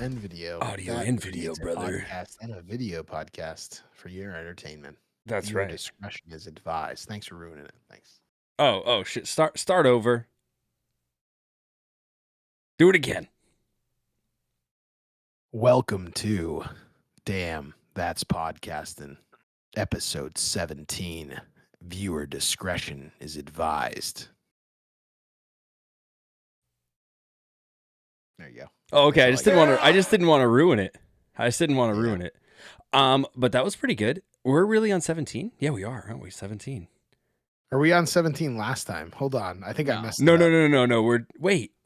and video. Audio That and video, creates a brother. podcast and a video podcast for your entertainment. That's Viewer right. discretion is advised. Thanks for ruining it. Thanks. Oh shit. Start over. Do it again. Welcome to Damn That's Podcasting, episode 17. Viewer discretion is advised. There you go. Oh, okay. That's I all I just didn't want to ruin it. Ruin it. But that was pretty good. We're really on 17? Yeah, we are, aren't we? 17. Are we on 17 last time? Hold on. I think I messed it No. up. We're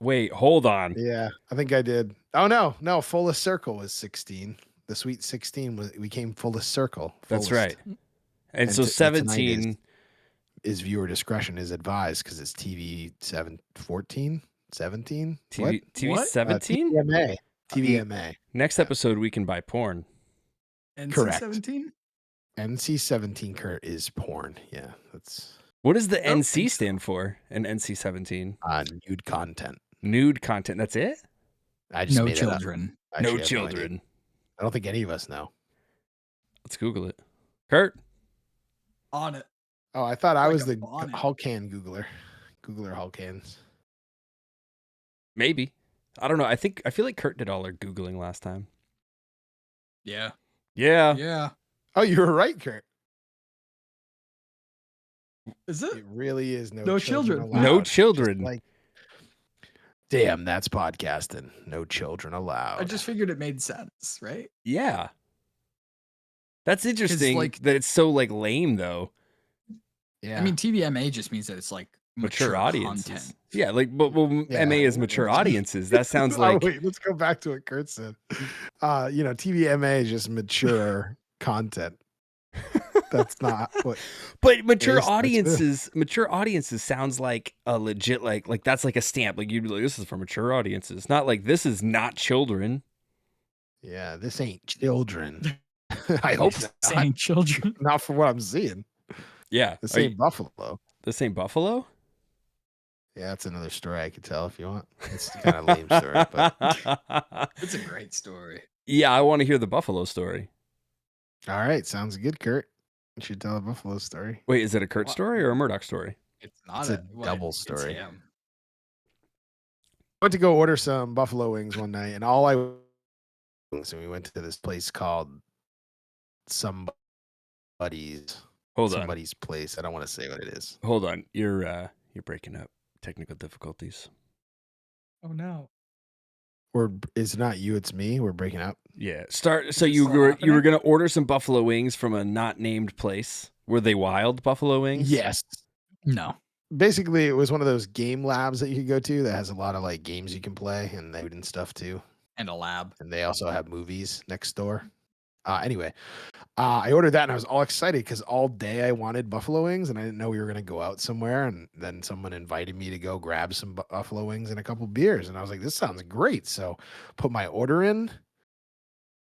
wait, hold on. Yeah, I think I did. Oh, no. Fullest Circle was 16. The Sweet 16 became Fullest Circle. That's Fullest. right. And so tonight 17 is viewer discretion is advised because it's TV 14, 17. TV 17? TVMA. TVMA. Next episode we can buy porn. Correct. NC-17? NC-17 Kurt is porn. Yeah, that's What does the I don't NC think so. stand for in NC-17? nude content. Nude content. That's it? I just No made it up. children. I No actually have idea. children. I don't think any of us know. Let's Google it. Kurt? On it. Oh, I thought I Like was a the bonnet. Hulkan Googler. Googler Hulkans. Maybe. I don't know. I feel like Kurt did all our Googling last time. Yeah. Yeah. Yeah. Oh, you were right, Kurt. Is it? It really is no, No children. children. Allowed. No Just children. like, damn, that's podcasting. No children allowed. I just figured it made sense, right? Yeah. That's interesting like- that it's so like lame though. yeah. I mean, TVMA just means that it's like Mature audiences. content. Yeah, like but Yeah. MA is mature audiences. That sounds Oh, like wait, let's go back to what Kurt said. TVMA is just mature content. That's not what. but mature Yes, that's mature audiences sounds like a legit like that's like a stamp. Like you'd be like, this is for mature audiences. Not like this is not children. Yeah, this ain't children. I hope not. Saying children. Not for what I'm seeing. Yeah. This Are ain't you- Buffalo. This ain't Buffalo? Yeah, that's another story I could tell if you want. It's kind of lame story, but It's a great story. Yeah, I want to hear the Buffalo story. all right, sounds good, Kurt. You should tell a Buffalo story. Wait, is it a Kurt What? story or a Murdock story? It's not It's a double it's story. him. I went to go order some buffalo wings one night, and so we went to this place called somebody's Hold on. somebody's place. I don't want to say what it is. Hold on. You're breaking up. Technical difficulties. Oh no. Or it's not you, it's me. We're breaking up. Yeah. So this you still were happening? gonna order some buffalo wings from a not named place. Were they wild buffalo wings? Yes. No. Basically, it was one of those game labs that you could go to that has a lot of like games you can play and food and stuff too. And a lab. And they also have movies next door. Anyway, I ordered that and I was all excited because all day I wanted buffalo wings and I didn't know we were going to go out somewhere. And then someone invited me to go grab some buffalo wings and a couple beers. And I was like, this sounds great. So put my order in.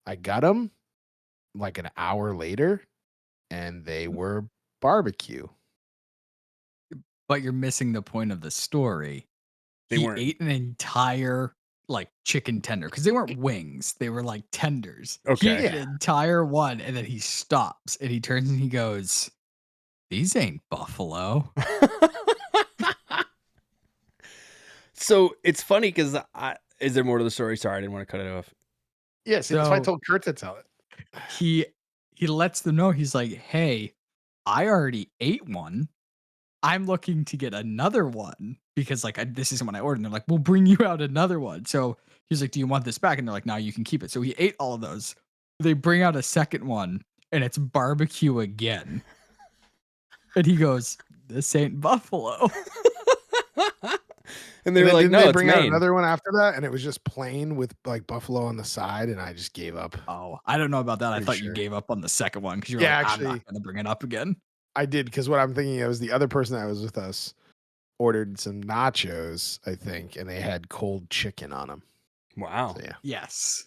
I got them like an hour later and they were barbecue. But you're missing the point of the story. They He weren't. ate an entire like chicken tender because they weren't wings; they were like tenders. Okay. He ate an entire one, and then he stops and he turns and he goes, "These ain't buffalo." So it's funny because is there more to the story? Sorry, I didn't want to cut it off. Yes, that's why I So- told Kurt to tell it. He lets them know. He's like, "Hey, I already ate one. I'm looking to get another one because like this isn't what I ordered." And they're like, "We'll bring you out another one." So he's like, "Do you want this back?" And they're like, "No, you can keep it." So he ate all of those. They bring out a second one, and it's barbecue again. And he goes, "This ain't buffalo." And they were then like, didn't no, they it's bring out Maine. another one after that, and it was just plain with like buffalo on the side, and I just gave up. Oh, I don't know about that. I Pretty thought sure. you gave up on the second one because you were Yeah, like, "I'm actually- not going to bring it up again." I did because what I'm thinking of is the other person that was with us ordered some nachos, I think, and they had cold chicken on them. Wow. So yeah, Yes.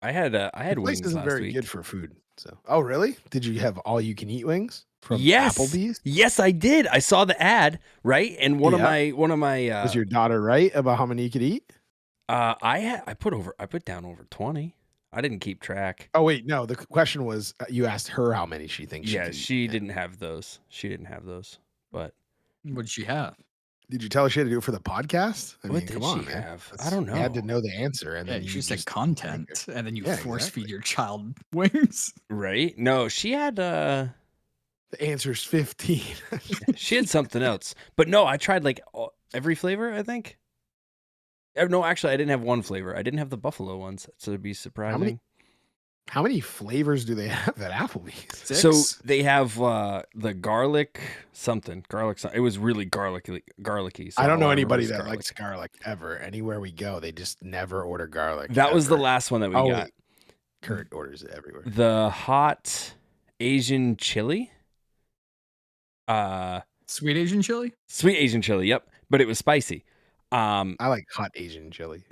I had the place wings isn't last very week. good for food. So, oh really? Did you have all you can eat wings from Yes. Applebee's? Yes, I did. I saw the ad, right? And one of Yeah. my Was your daughter right about how many you could eat? I put down over 20. I didn't keep track. Oh wait, no. The question was you asked her how many she thinks Yeah, she she can. didn't have those. But What did she have? Did you tell her she had to do it for the podcast? I what mean, did come she on, man. have? I don't You had to know. know the answer, and Yeah, then you you just said just rank her. content, and then you Yeah, force exactly. feed your child wings. Right? No, she had The answer's 15. she had something else. But no, I tried like every flavor, I think. No, actually, I didn't have one flavor. I didn't have the buffalo ones, so it'd be surprising. How many flavors do they have at Applebee's? 6. So they have the garlic something. It was really garlicky. So I don't know all remember anybody was that likes garlic ever. Anywhere we go, they just never order garlic. That was the ever. last one that we Oh, got. wait. Kurt orders it everywhere. The hot Asian chili. Sweet Asian chili? Sweet Asian chili, yep. But it was spicy. I like hot Asian chili.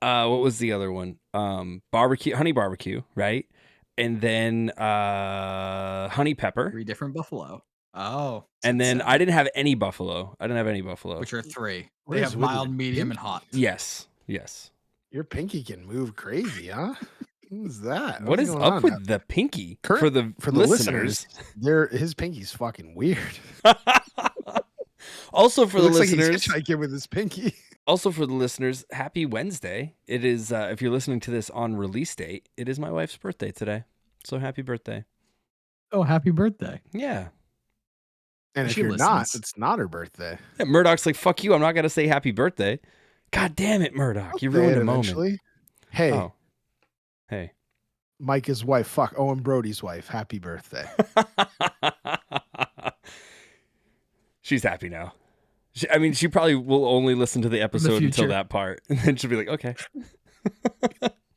What was the other one? Honey barbecue, right? And then honey pepper. 3 different buffalo. Oh. And then 7. I didn't have any buffalo. I didn't have any buffalo. Which are 3. What They is have with mild, your medium, pinky? and hot. Yes. Your pinky can move crazy, huh? Who's that? What What's is going up on with now? the pinky? Kurt, for the listeners, his pinky's fucking weird. Also for It the looks listeners, like he's hitchhiking with his pinky. also for the listeners, happy Wednesday. It is if you're listening to this on release date, it is my wife's birthday today. So happy birthday. Oh, happy birthday. Yeah. And if She you're not, listens. it's not her birthday. Yeah, Murdock's like, fuck you, I'm not gonna say happy birthday. God damn it, Murdock. You Say ruined it a moment. eventually. Hey, Oh. Hey. Micah's wife. Fuck, Owen Brody's wife. Happy birthday. She's happy now. She probably will only listen to the episode until future. that part. And then she'll be like, okay.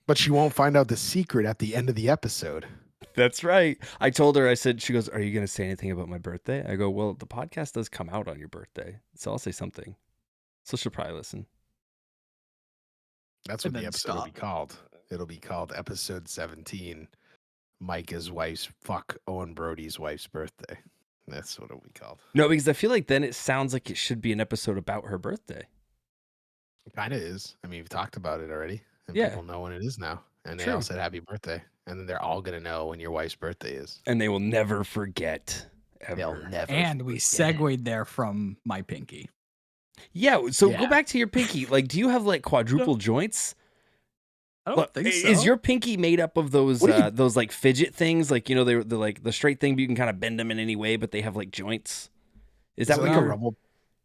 But she won't find out the secret at the end of the episode. That's right. I told her, she goes, are you going to say anything about my birthday? I go, well, the podcast does come out on your birthday. So I'll say something. So she'll probably listen. That's And what the then episode will stop. be called. It'll be called episode 17. Micah's wife's Owen Brody's wife's birthday. That's what it'll be called. No, because I feel like then it sounds like it should be an episode about her birthday. It kind of is. I mean, we've talked about it already. And Yeah. people know when it is now. And they True. all said happy birthday. And then they're all going to know when your wife's birthday is. And they will never forget. Ever. They'll never. And we forget. segued there from my pinky. Yeah. So go Yeah. back to your pinky. Like, do you have like quadruple joints? I don't Look, think so. is your pinky made up of those What do you- those like fidget things? Like, they're like the straight thing, but you can kind of bend them in any way, but they have like joints. Is that Is it what like a you're? rubble?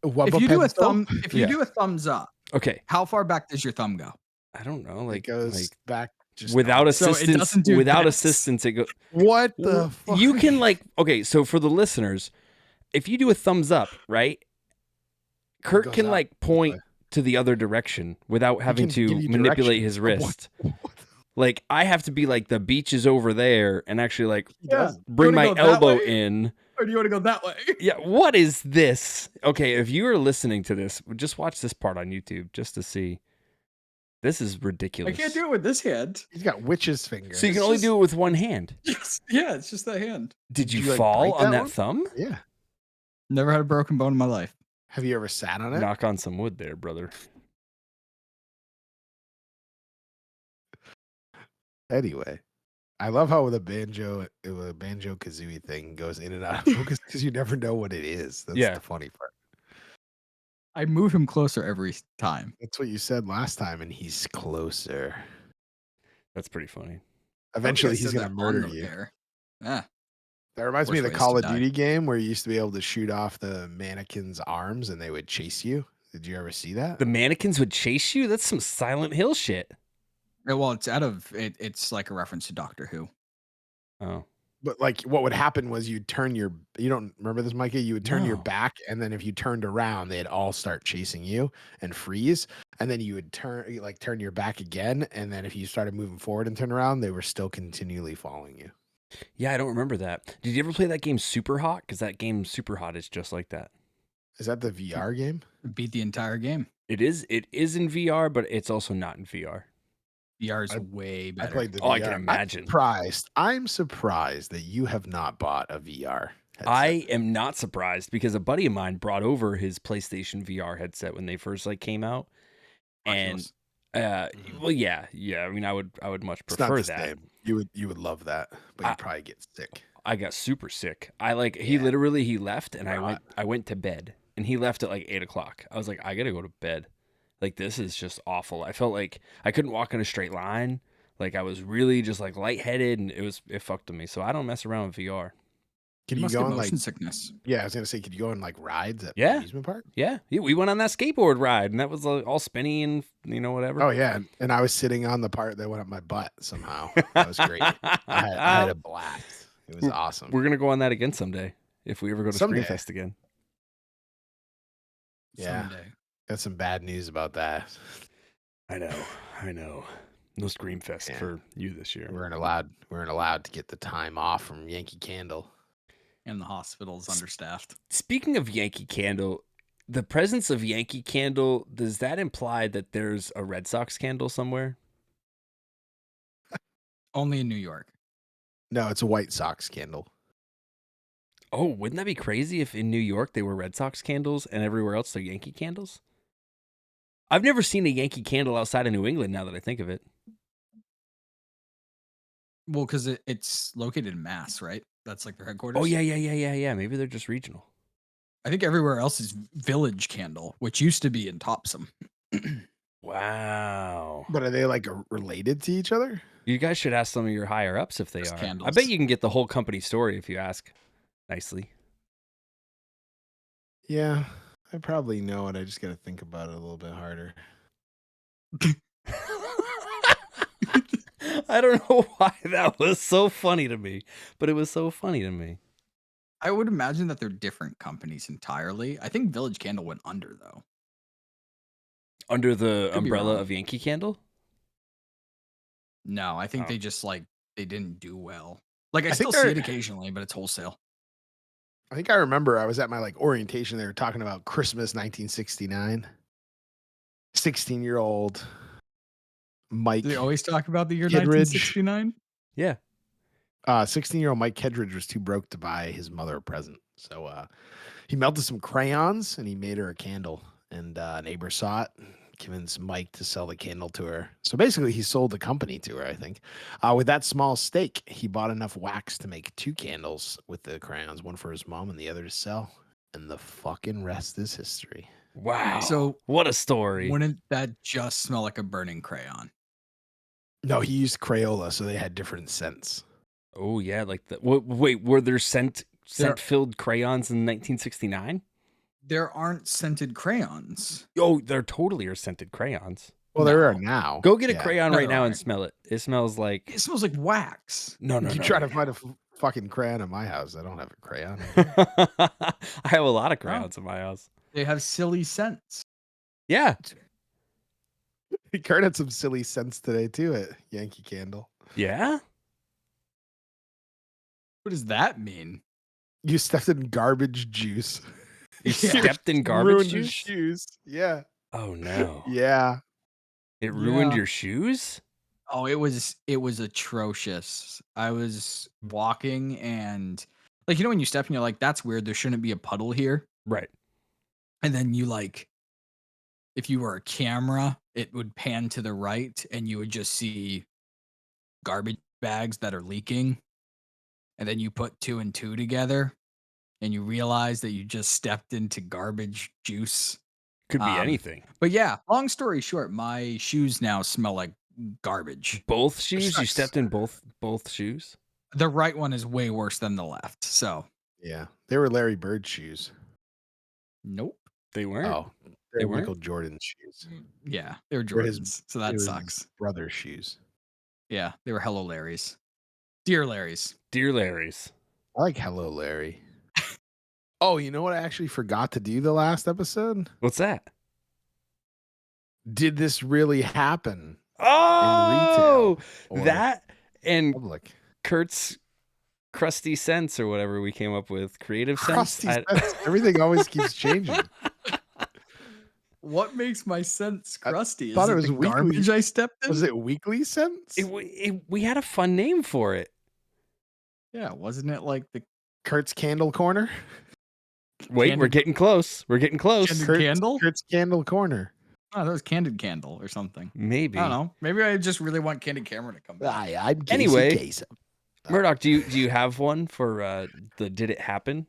if you do a pencil? Yeah. thumbs up, Okay, how far back does your thumb go? I don't know. It Like goes back just without So it assistance. doesn't do Without this. assistance, it goes. What the fuck? You can okay. So for the listeners, if you do a thumbs up, right, Kurt goes can up like this point way. to the other direction without having can give to you manipulate directions. his What- wrist. Like I have to be like the beach is over there and actually like He does. bring wanna my go that elbow way? in. Or do you want to go that way? Yeah, what is this? Okay, if you are listening to this, just watch this part on YouTube just to see. This is I ridiculous. can't do it with this hand. He's got witch's fingers. So you can It's only just- do it with one hand. Yeah, it's just that hand. Did you you, like, fall break on that that one? thumb? Yeah. Never had a broken bone in my life. Have you ever sat on it? Knock on some wood there, brother. Anyway, I love how the banjo kazooie thing goes in and out of focus because you never know what it is. That's Yeah. the funny part. I move him closer every time. That's what you said last time, and he's closer. That's pretty funny. Eventually, I think I he's said gonna that murder on the you. air. Ah, That reminds me of Worst the ways Call to of die. Duty game where you used to be able to shoot off the mannequin's arms and they would chase you. Did you ever see that? The mannequins would chase you? That's some Silent Hill shit. yeah, well, it's out of it. It's like a reference to Doctor Who. Oh. But like, what would happen was you'd turn your. You don't remember this, Mikey? You would turn your No. back, and then if you turned around, they'd all start chasing you and freeze. And then you would turn your back again, and then if you started moving forward and turn around, they were still continually following you. Yeah, I don't remember that. Did you ever play that game Super Hot? Because that game Super Hot is just like that. Is that the VR game? Beat the entire game. It is in VR, but it's also not in VR. VR is I- way I better. played the Oh, I VR. can imagine. I'm surprised that you have not bought a VR headset. I am not surprised because a buddy of mine brought over his PlayStation VR headset when they first came out. And Mhm. well, yeah. I mean, I would much It's not prefer the that. same. You would love that, but I- you'd probably get sick. I got super sick. He Yeah. literally left, and Right. I went to bed, and he left at like 8 o'clock. I was like, I gotta go to bed. Like, this is just awful. I felt like I couldn't walk in a straight line. Like, I was really just like lightheaded, and it fucked with me. So I don't mess around with VR. Could You you must go get on motion like? sickness. Yeah, I was gonna say, could you go on like rides at Yeah. amusement park? Yeah, we went on that skateboard ride, and that was all spinny and whatever. Oh yeah, and I was sitting on the part that went up my butt somehow. That was great. I had a blast. It was awesome. We're gonna go on that again someday if we ever go to Someday. Screenfest again. Yeah. Someday. Got some bad news about that. I know. No Screamfest Yeah. for you this year. We weren't allowed to get the time off from Yankee Candle. And the hospital's understaffed. Speaking of Yankee Candle, the presence of Yankee Candle, does that imply that there's a Red Sox candle somewhere? Only in New York. No, it's a White Sox candle. Oh, wouldn't that be crazy if in New York they were Red Sox candles and everywhere else they're Yankee candles? I've never seen a Yankee Candle outside of New England now that I think of it. Well, because it's located in Mass, right? That's like their headquarters. Oh, yeah. Maybe they're just regional. I think everywhere else is Village Candle, which used to be in Topsom. Wow. But are they like related to each other? You guys should ask some of your higher ups if they Just are. I candles. bet you can get the whole company story if you ask nicely. Yeah, I probably know it. I just got to think about it a little bit harder. I don't know why that was so funny to me, but it was so funny to me. I would imagine that they're different companies entirely. I think Village Candle went under, though. Under the Could be umbrella wrong. of Yankee Candle? No, I think Oh. they just they didn't do well. Like I think still see it they're- occasionally, but it's wholesale. I think I remember I was at my like orientation. They were talking about Christmas 1969. 16-year-old Mike. Do they always talk about the year Kittredge. 1969? Yeah. 16-year-old Mike Kedridge was too broke to buy his mother a present. So he melted some crayons and he made her a candle. And a neighbor saw it, convinced Mike to sell the candle to her. So basically, he sold the company to her, I think. With that small stake, he bought enough wax to make 2 candles with the crayons, one for his mom and the other to sell. And the fucking rest is history. Wow. So what a story. Wouldn't that just smell like a burning crayon? No, he used Crayola, so they had different scents. Oh, yeah. Like the wait, were there scent-filled crayons in 1969? There aren't scented crayons. Oh, there totally are scented crayons. Well, there are No. now. Go get a Yeah. crayon No, right there now and aren't. smell it. It smells like... It smells like wax. No. You try to find a fucking crayon in my house. I don't have a crayon. I have a lot of crayons in my house. They have silly scents. Yeah. Kurt had some silly scents today, too, at Yankee Candle. Yeah? What does that mean? You stepped in garbage juice. You Yeah. stepped in garbage Ruined his juice? shoes. Yeah. Oh, no. Yeah. It ruined Yeah. your shoes? Oh, it was atrocious. I was walking and when you step and you're like, that's weird. There shouldn't be a puddle here. Right. And then you if you were a camera, it would pan to the right and you would just see garbage bags that are leaking. And then you put 2 and 2 together and you realize that you just stepped into garbage juice. Could be Um, anything. But yeah, long story short, my shoes now smell like garbage. Both shoes? You sucks. stepped in both shoes? The right one is way worse than the left. So, Yeah. They were Larry Bird shoes. nope. They weren't. Oh. They They're weren't? Michael Jordan shoes. Yeah, they were They were his- Jordans. So that It was sucks. brother's shoes. Yeah, they were Hello Larry's. Dear Larry's. Dear Larry's. I like Hello Larry. Oh, you know what I actually forgot to do the last episode? What's that? Did this really happen Oh, or that and public? Kurt's crusty sense or whatever we came up with. Creative sense. Crusty scents. Everything always keeps changing. What makes my scents crusty? thought Is it was the weekly. garbage I stepped in? Was it weekly scents? We had a fun name for it. Yeah, wasn't it like the Kurt's Candle Corner? Wait, we're Candid- getting close. We're getting close. Candid- Candle? Kurt's Candle Corner. Oh, that was Candid Candle or something. Maybe. I don't know. Maybe I just really want Candid Cameron to come back. I'm Casey Anyway, Kasem. Murdock, do you have one for the Did It Happen?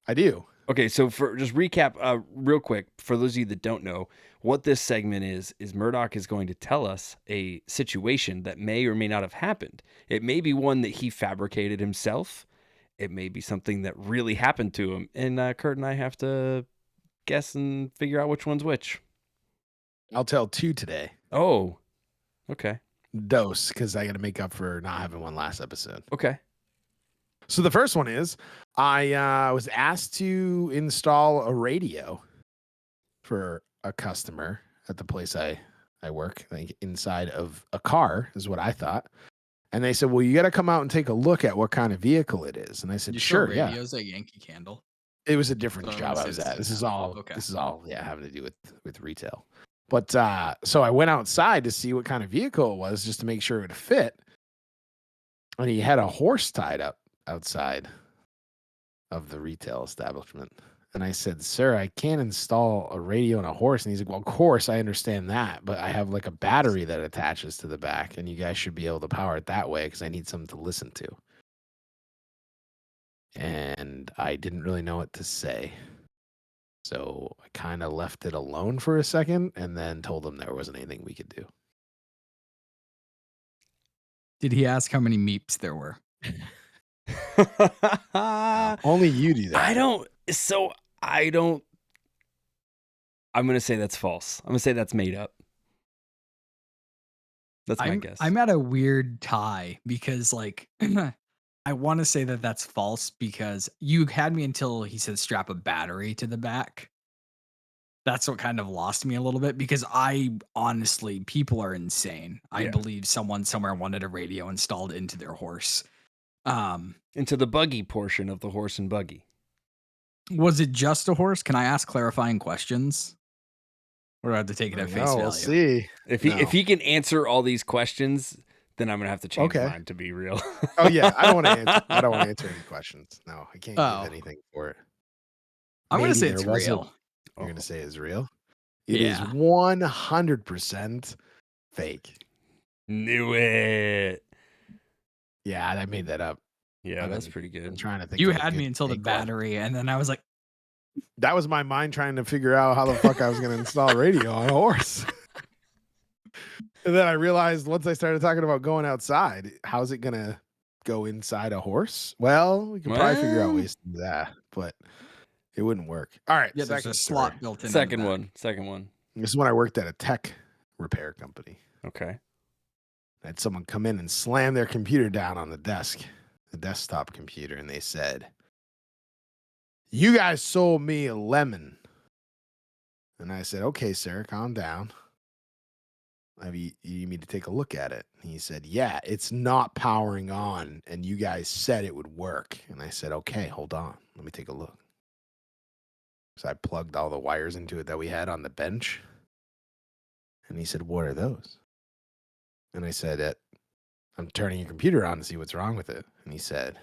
I do. Okay, so for just recap real quick, for those of you that don't know, what this segment is Murdock is going to tell us a situation that may or may not have happened. It may be one that he fabricated himself. It may be something that really happened to him. And Kurt and I have to guess and figure out which one's which. I'll tell 2 today. Oh, okay. Dose, because I got to make up for not having one last episode. Okay. So the first one is I was asked to install a radio for a customer at the place I work, like inside of a car is what I thought. And they said, well, you got to come out and take a look at what kind of vehicle it is. And I said, You sure, saw yeah. radios at Yankee Candle. It was a different So job I it's was the at. same This is now. all, Okay. this is all, yeah, having to do with retail. But so I went outside to see what kind of vehicle it was just to make sure it would fit. And he had a horse tied up outside of the retail establishment. And I said, sir, I can't install a radio and a horse. And he's like, well, of course, I understand that. But I have like a battery that attaches to the back. And you guys should be able to power it that way because I need something to listen to. And I didn't really know what to say. So I kind of left it alone for a second and then told him there wasn't anything we could do. Did he ask how many meeps there were? Only you do that. I'm going to say that's false. I'm going to say that's made up. That's my guess. I'm at a weird tie because, like, I want to say that that's false because you had me until he said strap a battery to the back. That's what kind of lost me a little bit because I honestly, people are insane. I believe someone somewhere wanted a radio installed into their horse. Into the buggy portion of the horse and buggy. Was it just a horse? Can I ask clarifying questions? Or do I have to take it at face value? We'll see. If he can answer all these questions, then I'm gonna have to change mine to be real. Oh yeah, I don't want to answer. I don't want to answer any questions. No, I can't give anything for it. I'm gonna say Maybe it's there was real. You're gonna say it's real? It is 100% fake. Knew it. Yeah, I made that up. Yeah, that's pretty good. I'm trying to think. You of a had me good until the fake one. battery, and then I was like, That was my mind trying to figure out how the fuck I was going to install a radio on a horse. And then I realized once I started talking about going outside, how's it going to go inside a horse? Well, we can probably figure out ways to do that, but it wouldn't work. All right. yeah, there's a slot built in. Second one. This is when I worked at a tech repair company. Okay. I had someone come in and slam their computer down on the desk, the desktop computer, and they said, "You guys sold me a lemon." And I said, "Okay, sir, calm down. You need me to take a look at it." And he said, "Yeah, it's not powering on, and you guys said it would work." And I said, "Okay, hold on. Let me take a look." So I plugged all the wires into it that we had on the bench. And he said, "What are those?" And I said, "I'm turning your computer on to see what's wrong with it." And he said,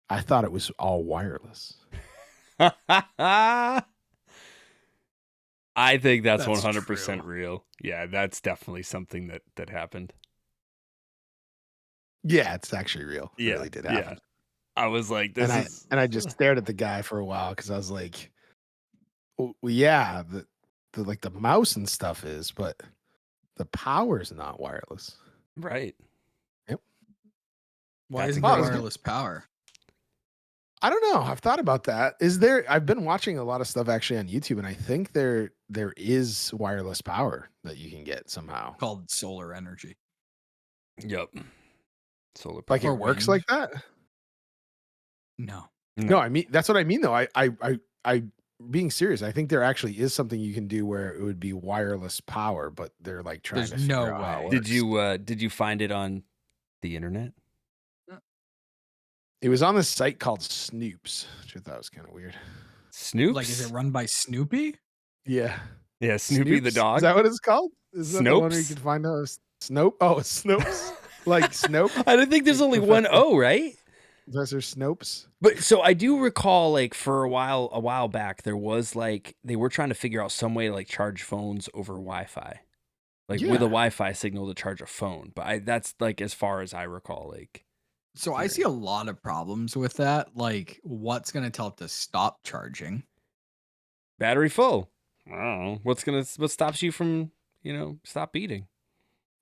"I thought it was all wireless." I think that's 100% true. real. Yeah, that's definitely something that happened. Yeah, it's actually real. It Yeah, really did happen. yeah. I was like, And I just stared at the guy for a while because I was like, well, yeah, the like the mouse and stuff is, but the power's not wireless. right. Yep. Why That's isn't a there good one. wireless power? I don't know. I've thought about that. I've been watching a lot of stuff actually on YouTube, and I think there is wireless power that you can get somehow. Called solar energy. Yep. Solar Like power. it works wind. like that? No. No, I mean that's what I mean though. I being serious, I think there actually is something you can do where it would be wireless power, but they're like trying There's to figure no out how it way. works. Did you find it on the internet? It was on this site called Snoops, which I thought was kind of weird. Snoops? Like, is it run by Snoopy? Yeah. Yeah, Snoopy the Snoops? dog. Is that what it's called? Is that the one where you Snopes? can find out? Snope? Oh, it's Snopes. Like Snope? I don't think there's only one O, right? Professor Snopes. But so I do recall, like, for a while back, there was like they were trying to figure out some way to like charge phones over Wi-Fi, like with a Yeah. Wi-Fi signal to charge a phone. But that's like as far as I recall, like So I see a lot of problems with that. Like, what's going to tell it to stop charging? battery full. I don't know what stops you from stop eating.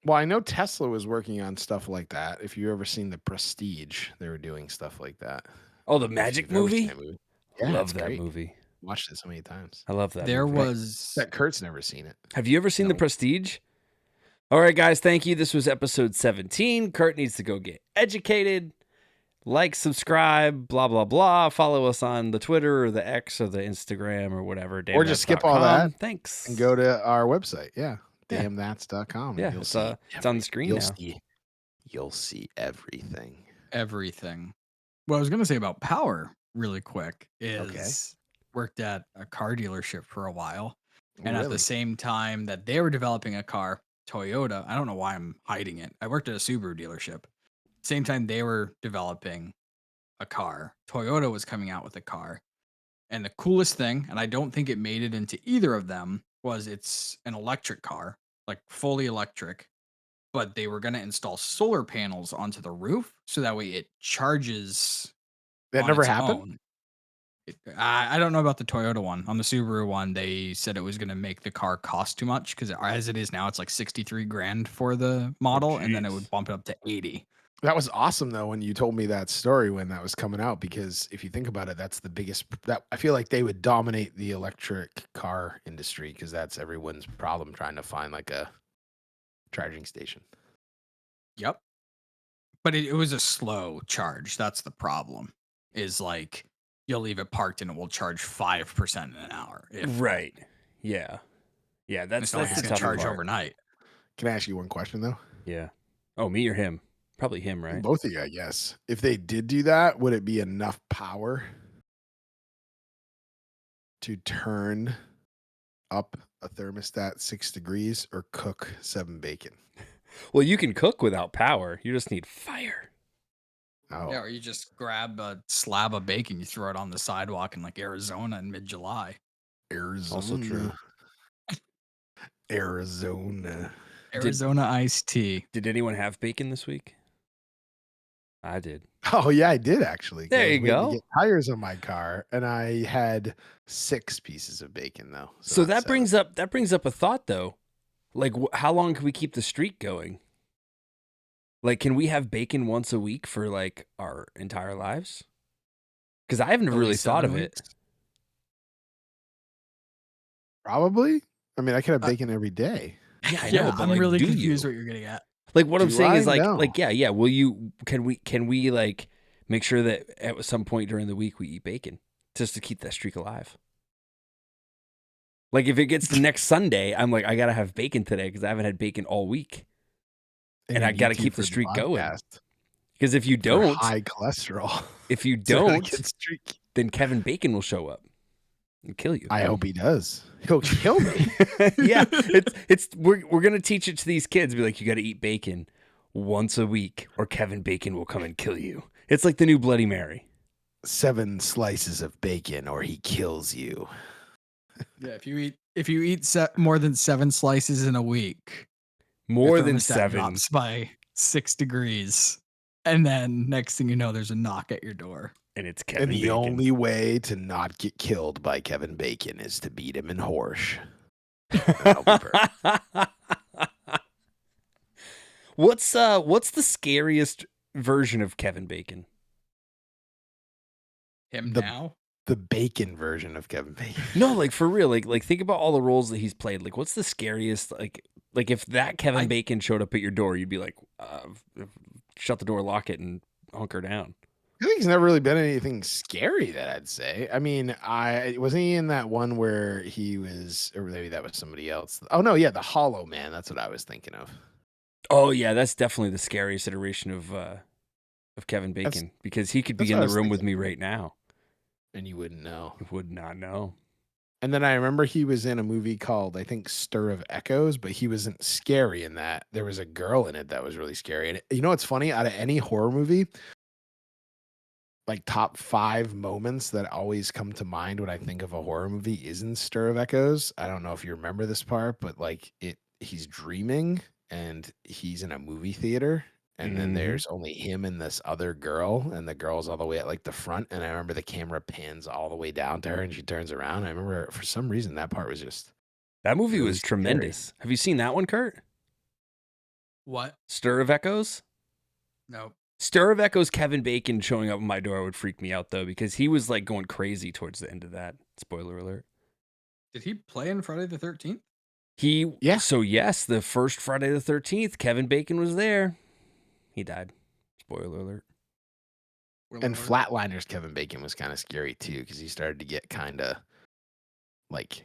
Well, I know Tesla was working on stuff like that. If you ever seen the Prestige, they were doing stuff like that. Oh, the If Magic you've ever seen movie. that movie. I Yeah, love it's that great. movie. Watched it so many times. I love that. There movie. was. That Kurt's never seen it. Have you ever seen The No. Prestige? All right, guys. Thank you. This was episode 17. Kurt needs to go get educated. Like, subscribe, blah, blah, blah. Follow us on the Twitter or the X or the Instagram or whatever. Or just skip all that Thanks. and go to our website. Yeah. Yeah. DamnThatsYouTube. Yeah, You'll it's, see it's on the screen you'll now. You'll see everything. Everything. What I was going to say about power really quick is worked at a car dealership for a while. And at the same time that they were developing a car, Toyota, I don't know why I'm hiding it. I worked at a Subaru dealership. Same time they were developing a car, Toyota was coming out with a car. And the coolest thing, and I don't think it made it into either of them, was it's an electric car, like fully electric. But they were going to install solar panels onto the roof so that way it charges. That on never its happened? own. I don't know about the Toyota one. On the Subaru one, they said it was going to make the car cost too much because as it is now, it's like 63 grand for the model, and then it would bump it up to 80. That was awesome though when you told me that story when that was coming out, because if you think about it, that's the biggest that I feel like they would dominate the electric car industry because that's everyone's problem trying to find like a charging station. Yep. But it was a slow charge. That's the problem. Is like you'll leave it parked and it will charge 5% in an hour. Right. Yeah. Yeah. That's the tough charge part. overnight. Can I ask you one question though? Yeah. Oh, me or him? Probably him, right? Both of you, I guess. If they did do that, would it be enough power to turn up a thermostat 6 degrees or cook 7 bacon? Well, you can cook without power. You just need fire. Oh, Yeah, or you just grab a slab of bacon, you throw it on the sidewalk in like Arizona in mid-July. Arizona. Also true. Arizona. Arizona iced tea. Did anyone have bacon this week? I did. Oh yeah, I did actually. There I was you waiting to go. get tires on my car, and I had 6 pieces of bacon though. So not that 7. brings up a thought though. Like, how long can we keep the streak going? Like, can we have bacon once a week for like our entire lives? Because I haven't At really least thought 7 of weeks. it. Probably. I mean, I could have bacon every day. Yeah, I Yeah, know, but I'm like, really do confused you? what you're getting at. Like, what I'm Do saying I? is like, No. yeah. Will you? Can we like make sure that at some point during the week we eat bacon just to keep that streak alive? Like, if it gets to next Sunday, I'm like, I gotta have bacon today because I haven't had bacon all week, and you I gotta need to keep for the streak going. podcast Because if you for don't, high cholesterol. if you So I don't, can streak. then Kevin Bacon will show up and kill you. I hope he does. He'll kill me. Yeah, we're gonna teach it to these kids. Be like, you got to eat bacon once a week, or Kevin Bacon will come and kill you. It's like the new Bloody Mary. 7 slices of bacon, or he kills you. Yeah, if you eat more than 7 slices in a week, More your than thermostat 7. drops by 6 degrees, and then next thing you know, there's a knock at your door. And it's Kevin And the Bacon. only way to not get killed by Kevin Bacon is to beat him in horse. What's the scariest version of Kevin Bacon? Him The- now? The bacon version of Kevin Bacon. No, like for real. Like think about all the roles that he's played. Like, what's the scariest? Like if that Kevin Bacon showed up at your door, you'd be like, shut the door, lock it, and hunker down. I think he's never really been anything scary that I'd say. I mean, wasn't he in that one where he was, or maybe that was somebody else. Oh no, yeah, the Hollow Man. That's what I was thinking of. Oh yeah, that's definitely the scariest iteration of Kevin Bacon, because he could be that's in what I the was room with thinking. me right now. And you wouldn't know. I would not know. And then I remember he was in a movie called, I think, Stir of Echoes, but he wasn't scary in that. There was a girl in it that was really scary. And you know what's funny? Out of any horror movie, like top 5 moments that always come to mind when I think of a horror movie is in Stir of Echoes. I don't know if you remember this part, but like he's dreaming and he's in a movie theater. And then Mhm. there's only him and this other girl, and the girl's all the way at like the front. And I remember the camera pans all the way down to her, and she turns around. I remember for some reason that part was just That movie really was scary. tremendous. Have you seen that one, Kurt? What? Stir of Echoes? No. Stir of Echoes, Kevin Bacon showing up at my door would freak me out, though, because he was like going crazy towards the end of that. Spoiler alert. Did he play in Friday the 13th? Yeah. So yes, the first Friday the 13th, Kevin Bacon was there. He died. Spoiler alert. And Flatliners Kevin Bacon was kind of scary too, because he started to get kind of like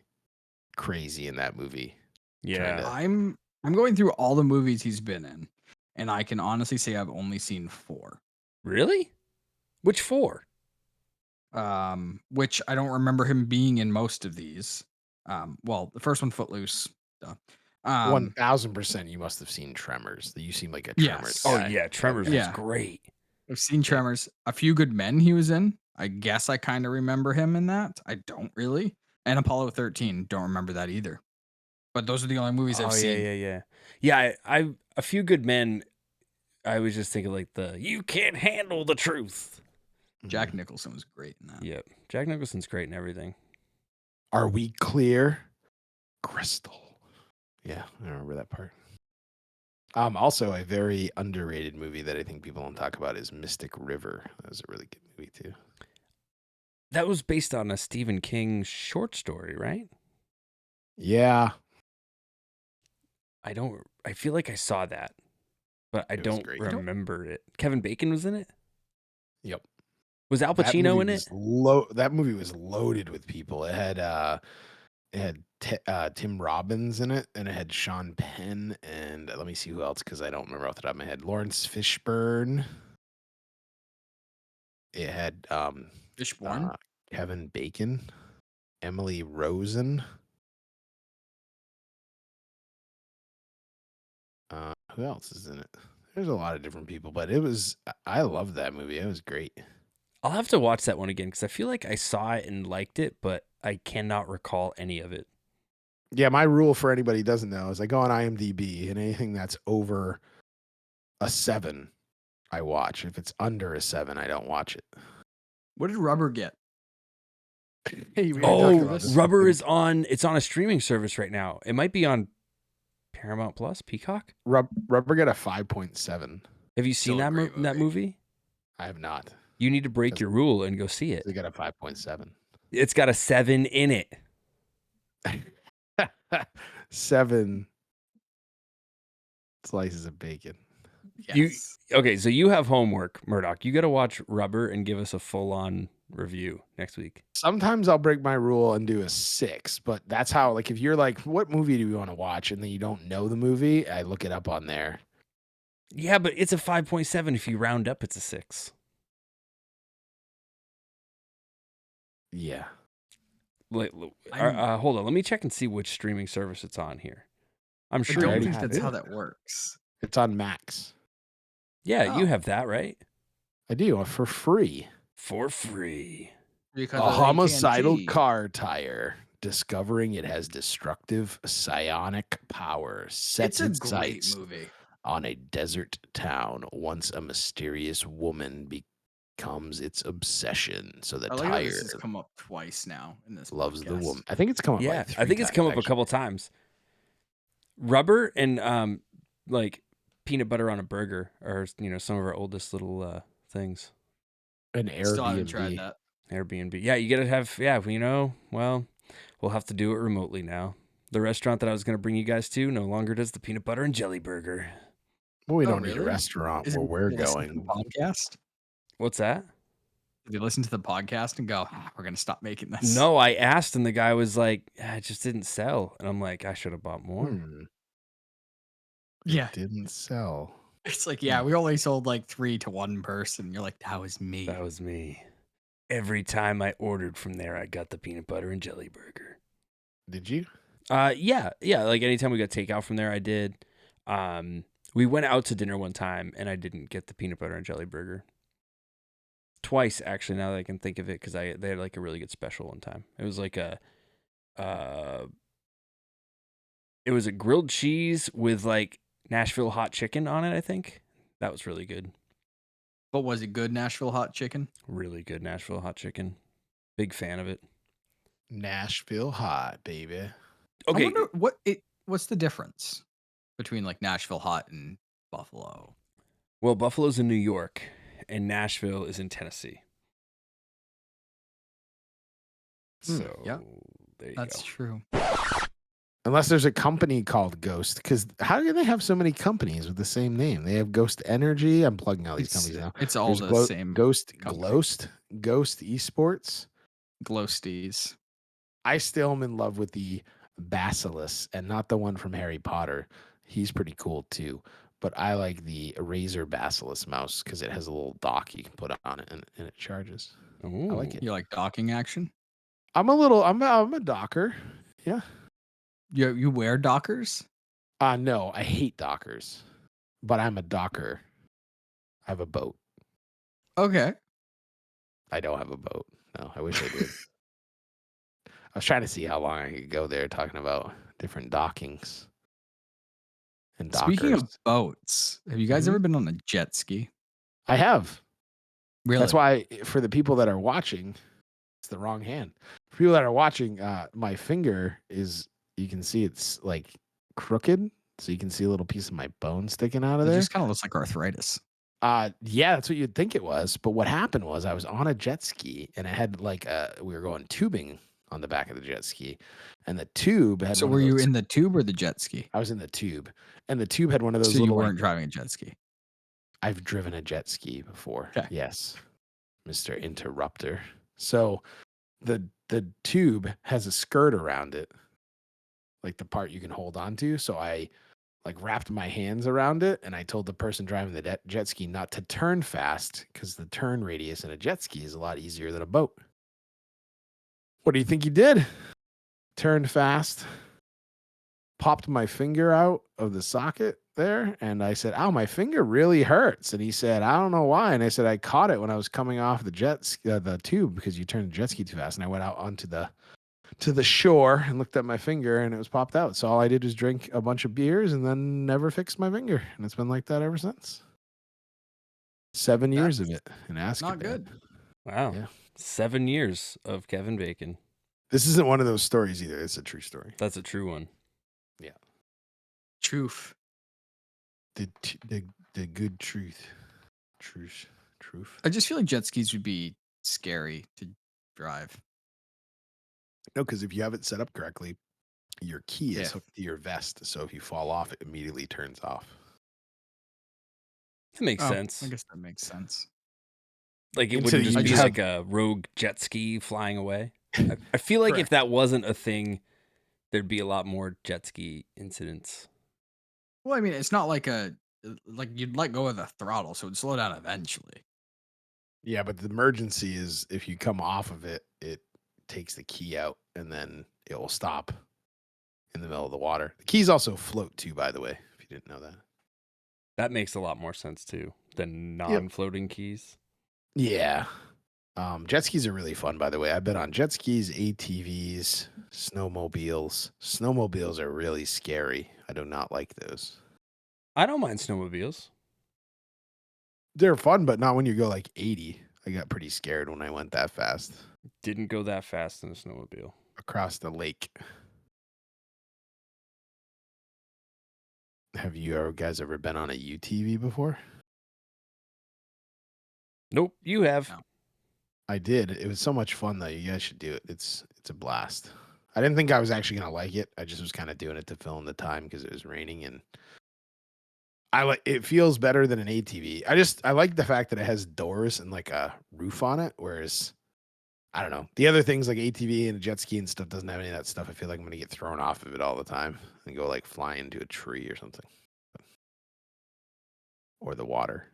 crazy in that movie. Yeah. I'm going through all the movies he's been in, and I can honestly say I've only seen 4. Really? Which 4? Which I don't remember him being in most of these. Well, the first one, Footloose. Duh. 1000% you must have seen Tremors. You seem like a Tremors Yes. Oh guy. yeah, Tremors Okay. was Yeah. great. I've seen Tremors. A Few Good Men he was in. I guess I kind of remember him in that. I don't really. And Apollo 13. Don't remember that either. But those are the only movies I've seen. Yeah, I A Few Good Men. I was just thinking like you can't handle the truth. Jack Nicholson was great in that. Yep. Jack Nicholson's great in everything. Are we clear? Crystal. Yeah, I remember that part. Also a very underrated movie that I think people don't talk about is Mystic River. That was a really good movie too. That was based on a Stephen King short story, right? Yeah. I feel like I saw that, but I It was don't great. remember it. Kevin Bacon was in it? Yep. Was Al That Pacino movie in it? That movie was loaded with people. It had Tim Robbins in it, and it had Sean Penn, and let me see who else, because I don't remember off the top of my head. Lawrence Fishburne. It had Fishburne? Kevin Bacon, Emily Rosen. Who else is in it? There's a lot of different people, but I loved that movie. It was great. I'll have to watch that one again because I feel like I saw it and liked it, but I cannot recall any of it. Yeah, my rule for anybody who doesn't know is I go on IMDb, and anything that's over a 7, I watch. If it's under a 7, I don't watch it. What did Rubber get? Hey, we already talked Oh, about this. Rubber is on. It's on a streaming service right now. It might be on Paramount Plus, Peacock. Rubber got a 5.7. Have you seen Still a that great that movie? I have not. You need to break your rule and go see it. They got a 5.7. It's got a 7 in it. 7 slices of bacon. Yes. Okay, so you have homework, Murdock. You got to watch Rubber and give us a full-on review next week. Sometimes I'll break my rule and do a 6, but that's how, like, if you're like, what movie do we want to watch? And then you don't know the movie, I look it up on there. Yeah, but it's a 5.7. If you round up, it's a 6. Yeah. Hold on. Let me check and see which streaming service it's on here. I'm I sure don't you think have that's it. how that works. It's on Max. Yeah, you Oh. have that, right? I do, for free. For free. Because A of homicidal AT&T. car tire, discovering it has destructive psionic power, sets It's a its great sights movie. on a desert town. Once a mysterious woman becomes its obsession. So the I like how tire this has come up twice now in this loves the podcast. woman. I think it's come up. Yeah, like 3 I think it's come times, up a couple times. Rubber and like peanut butter on a burger are some of our oldest little things. An Still haven't tried Airbnb. that. Airbnb. Yeah, you gotta have. Yeah, well, we'll have to do it remotely now. The restaurant that I was gonna bring you guys to no longer does the peanut butter and jelly burger. Well, we Oh, don't need a really? restaurant Is where it- we're did they listen to going. the podcast? What's that? Did they listen to the podcast and go, we're going to stop making this? No, I asked, and the guy was like, "It just didn't sell," and I'm like, "I should have bought more." Yeah. It didn't sell. It's like, yeah, we only sold like 3 to 1 person. You're like, that was me. That was me. Every time I ordered from there, I got the peanut butter and jelly burger. Did you? Yeah. Like anytime we got takeout from there, I did. We went out to dinner one time, and I didn't get the peanut butter and jelly burger. twice actually. Now that I can think of it, because they had like a really good special one time. It was like it was a grilled cheese with like Nashville hot chicken on it. I think that was really good. But was it good Nashville hot chicken? Really good Nashville hot chicken. Big fan of it. Nashville hot, baby. I Okay, wonder what's the difference between like Nashville hot and Buffalo? well, Buffalo's in New York, and Nashville is in Tennessee. So yeah, there you That's go. true. Unless there's a company called Ghost, because how do they have so many companies with the same name? They have Ghost Energy. I'm plugging all these companies now. It's all There's the same Ghost company. Ghost Esports. Glowsties. I still am in love with the Basilisk and not the one from Harry Potter. He's pretty cool too. But I like the Razer Basilisk mouse because it has a little dock you can put on it and it charges. I like it. You like docking action? I'm a docker. Yeah. You wear dockers? No, I hate dockers. But I'm a docker. I have a boat. Okay. I don't have a boat. No, I wish I did. I was trying to see how long I could go there talking about different dockings and Speaking of dockers. boats, have you guys ever been on a jet ski? I have. Really? That's why for the people that are watching, it's the wrong hand. For people that are watching, my finger is, you can see it's like crooked. So you can see a little piece of my bone sticking out of It there. just kind of looks like arthritis. Yeah, that's what you'd think it was. But what happened was I was on a jet ski and I had like we were going tubing on the back of the jet ski, and the tube had. So one were of you those, in the tube or the jet ski? I was in the tube, and the tube had one of those So you little. weren't Like, driving a jet ski. I've driven a jet ski before. Okay. Yes, Mr. Interrupter. So the tube has a skirt around it, like the part you can hold on to. So I like wrapped my hands around it, and I told the person driving the jet ski not to turn fast because the turn radius in a jet ski is a lot easier than a boat. What do you think he did? Turned fast, popped my finger out of the socket there, and I said, "Ow, my finger really hurts." And he said, "I don't know why." And I said, "I caught it when I was coming off the tube because you turned the jet ski too fast." And I went out onto the shore and looked at my finger, and it was popped out. So all I did was drink a bunch of beers and then never fixed my finger, and it's been like that ever since. 7 years of it in Azkaban. Not good. Wow. Yeah. 7 years of Kevin Bacon. This isn't one of those stories either. It's a true story. That's a true one. Yeah. Truth. The good truth. Truth. I just feel like jet skis would be scary to drive. No, because if you have it set up correctly, your key is Yeah. hooked to your vest. So if you fall off, it immediately turns off. That makes Oh, sense. I guess that makes sense. Like it Until wouldn't just you be just- like a rogue jet ski flying away. I feel like if Correct. that wasn't a thing, there'd be a lot more jet ski incidents. Well, I mean, it's not like like you'd let go of the throttle, so it'd slow down eventually. Yeah, but the emergency is if you come off of it, it takes the key out and then it will stop in the middle of the water. The keys also float too, by the way, if you didn't know that. That makes a lot more sense too than non-floating keys. Yeah. Jet skis are really fun, by the way. I've been on jet skis, ATVs, snowmobiles. Snowmobiles are really scary. I do not like those. I don't mind snowmobiles. They're fun, but not when you go like 80. I got pretty scared when I went that fast Didn't go that fast in a snowmobile. across the lake. Have you guys ever been on a UTV before? Nope, you have. No. I did. It was so much fun though. You guys should do it. It's a blast. I didn't think I was actually gonna like it. I just was kind of doing it to fill in the time because it was raining, and it feels better than an ATV. I like the fact that it has doors and like a roof on it, whereas I don't know. The other things like ATV and a jet ski and stuff doesn't have any of that stuff. I feel like I'm gonna get thrown off of it all the time and go like flying into a tree or something. Or the water.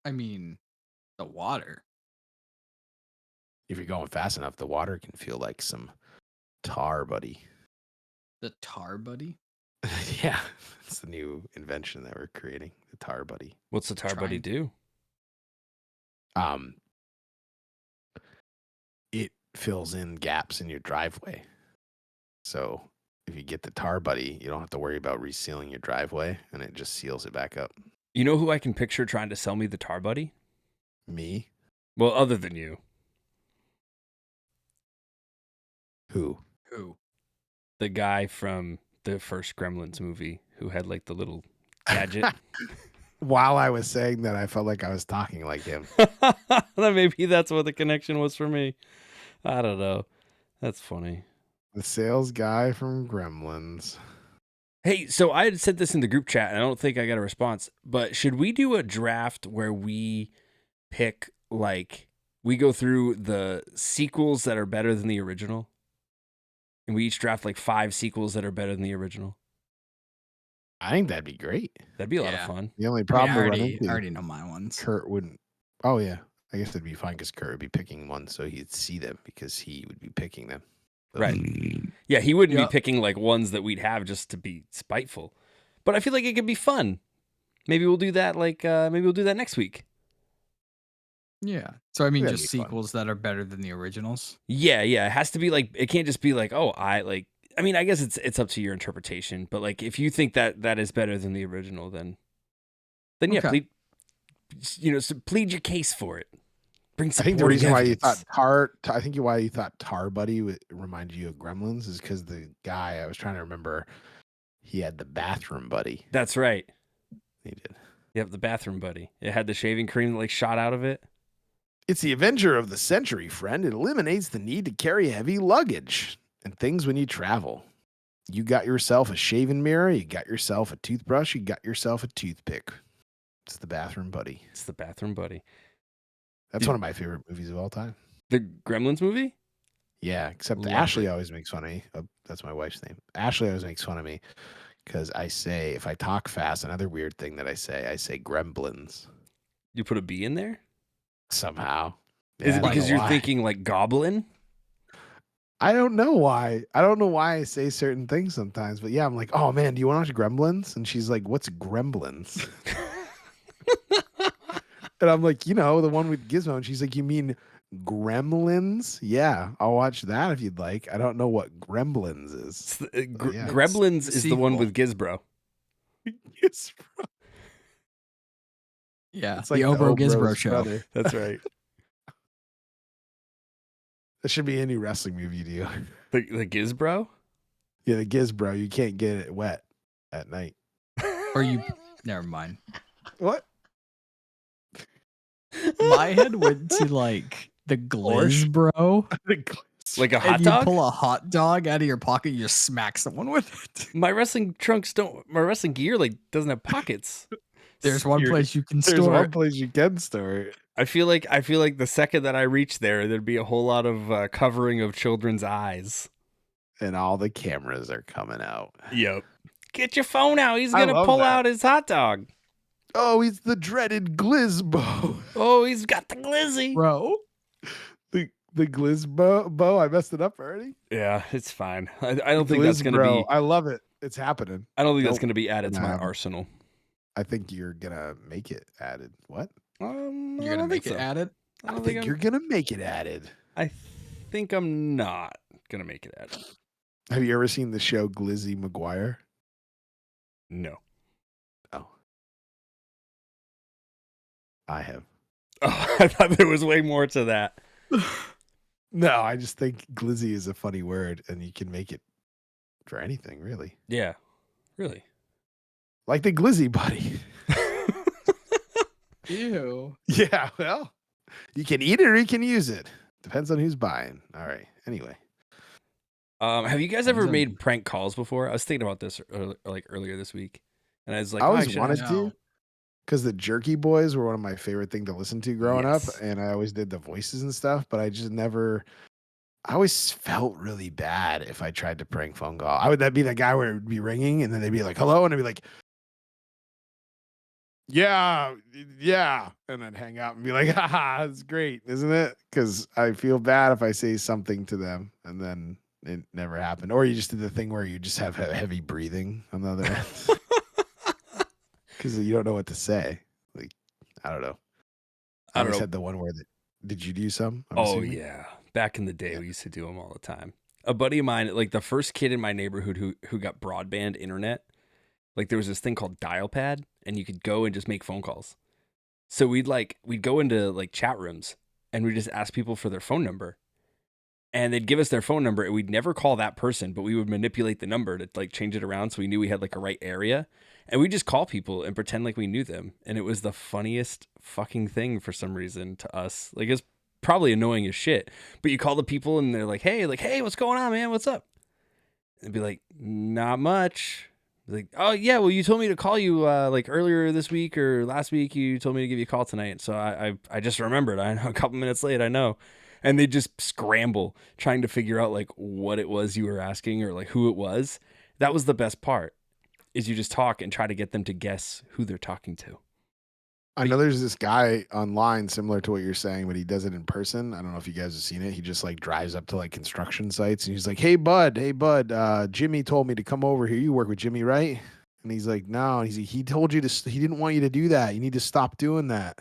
I mean, the water. If you're going fast enough, the water can feel like some tar, buddy. The tar buddy. Yeah, it's the new invention that we're creating. The tar buddy. What's the tar buddy do? um, it fills in gaps in your driveway. So if you get the Tar Buddy, you don't have to worry about resealing your driveway, and it just seals it back up. You know who I can picture trying to sell me the Tar Buddy? Me? Well, other than you. Who? The guy from the first Gremlins movie who had like the little gadget. While I was saying that, I felt like I was talking like him. Maybe that's what the connection was for me. I don't know. That's funny. The sales guy from Gremlins. Hey, so I had said this in the group chat, and I don't think I got a response, but should we do a draft where we pick, like, we go through the sequels that are better than the original? And we each draft, like, 5 sequels that are better than the original? I think that'd be great. That'd be a lot of fun. The only I problem we run already into, know my ones. Kurt wouldn't. Oh, yeah. I guess it'd be fine because Kurt would be picking one, so he'd see them because he would be picking them. Right. Yeah, he wouldn't Yep. be picking, like, ones that we'd have just to be spiteful. But I feel like it could be fun. Maybe we'll do that, like, maybe we'll do that next week. Yeah. So I mean, That'd just be fun. sequels that are better than the originals. Yeah. It has to be, like, it can't just be, like, oh, I mean, I guess it's up to your interpretation, but, like, if you think that is better than the original, then yeah, Okay. plead your case for it. Bring I think the supporting reason why you evidence. thought why you thought Tar Buddy would remind you of Gremlins is because the guy I was trying to remember, he had the bathroom buddy. That's right. He did. Yep, the bathroom buddy. It had the shaving cream that, like, shot out of it. It's the Avenger of the Century, friend. It eliminates the need to carry heavy luggage and things when you travel. You got yourself a shaving mirror, you got yourself a toothbrush, you got yourself a toothpick. It's the bathroom buddy. It's the bathroom buddy. That's one of my favorite movies of all time. The Gremlins movie? Yeah, except Love Ashley it. always makes fun of me. Oh, that's my wife's name. Ashley always makes fun of me because I say, if I talk fast, another weird thing that I say gremlins You put a B in there? somehow. Is Yeah, it I don't because know you're why. thinking like goblin? I don't know why. I don't know why I say certain things sometimes, but yeah, I'm like, oh man, do you want to watch Gremlins? And she's like, what's Gremlins? And I'm like, the one with Gizmo. And she's like, you mean Gremlins? Yeah, I'll watch that if you'd like. I don't know what Gremlins It's is. the, yeah. Gremlins It's the is the one sequel. with Gizbro. Yes, bro. Yeah. It's like the Obro Obro's Gizbro show. brother. That's right. That should be any wrestling movie you do. The Gizbro? Yeah, the Gizbro. You can't get it wet at night. Or you. Never mind. What? My head went to like the Glizz Bro. Like a And hot you dog? pull a hot dog out of your pocket, you just smack someone with it. My wrestling gear like doesn't have pockets. There's one place you can There's store one it. place you can store it. I feel like the second that I reach there'd be a whole lot of covering of children's eyes. And all the cameras are coming out. Yep. Get your phone out. He's I gonna love pull that. out his hot dog. Oh, he's the dreaded Glizbo. Oh, he's got the glizzy. Bro. The Glizbo. I messed it up already. Yeah, it's fine. I don't think that's gonna Glizbro. be. I love it. It's happening. I don't think that's Nope. gonna be added to my Nah. arsenal. I think you're gonna make it added. What? You're I gonna don't make think it so. added? I think you're gonna make it added. I think I'm not gonna make it added. Have you ever seen the show Glizzy McGuire? No. Oh, I have. Oh, I thought there was way more to that. No, I just think glizzy is a funny word, and you can make it for anything, really. Yeah. Really. Like the glizzy buddy. Ew. Yeah, well, you can eat it or you can use it. Depends on who's buying. All right. Anyway, Have you guys ever Depends on- made prank calls before? I was thinking about this earlier this week, and I was like, I oh, always should wanted ask- to, because the Jerky Boys were one of my favorite things to listen to growing Yes. up, and I always did the voices and stuff, but I just never. I always felt really bad if I tried to prank phone call. That'd be the guy where it would be ringing, and then they'd be like, "Hello," and I'd be like, "Yeah, and then hang up and be like, "Haha, that's great, isn't it?" Because I feel bad if I say something to them and then it never happened, or you just did the thing where you just have heavy breathing on the other end because you don't know what to say. Like, I don't know. I don't always know. had the one where did you do some? I'm Oh assuming? yeah, back in the day, Yeah. we used to do them all the time. A buddy of mine, like the first kid in my neighborhood who got broadband internet, like there was this thing called dial pad, and you could go and just make phone calls. So we'd go into like chat rooms and we'd just ask people for their phone number. And they'd give us their phone number and we'd never call that person, but we would manipulate the number to like change it around so we knew we had like a right area. And we'd just call people and pretend like we knew them. And it was the funniest fucking thing for some reason to us. Like it's probably annoying as shit. But you call the people and they're like, hey, what's going on, man? What's up? And they'd be like, not much. Like, oh yeah, well you told me to call you like earlier this week or last week. You told me to give you a call tonight, so I just remembered. I know a couple minutes late. I know, and they just scramble trying to figure out like what it was you were asking or like who it was. That was the best part. Is you just talk and try to get them to guess who they're talking to. I know there's this guy online similar to what you're saying, but he does it in person. I don't know if you guys have seen it. He just like drives up to like construction sites and he's like, hey, bud, Jimmy told me to come over here. You work with Jimmy, right? And he's like, no. And he told you to, he didn't want you to do that. You need to stop doing that.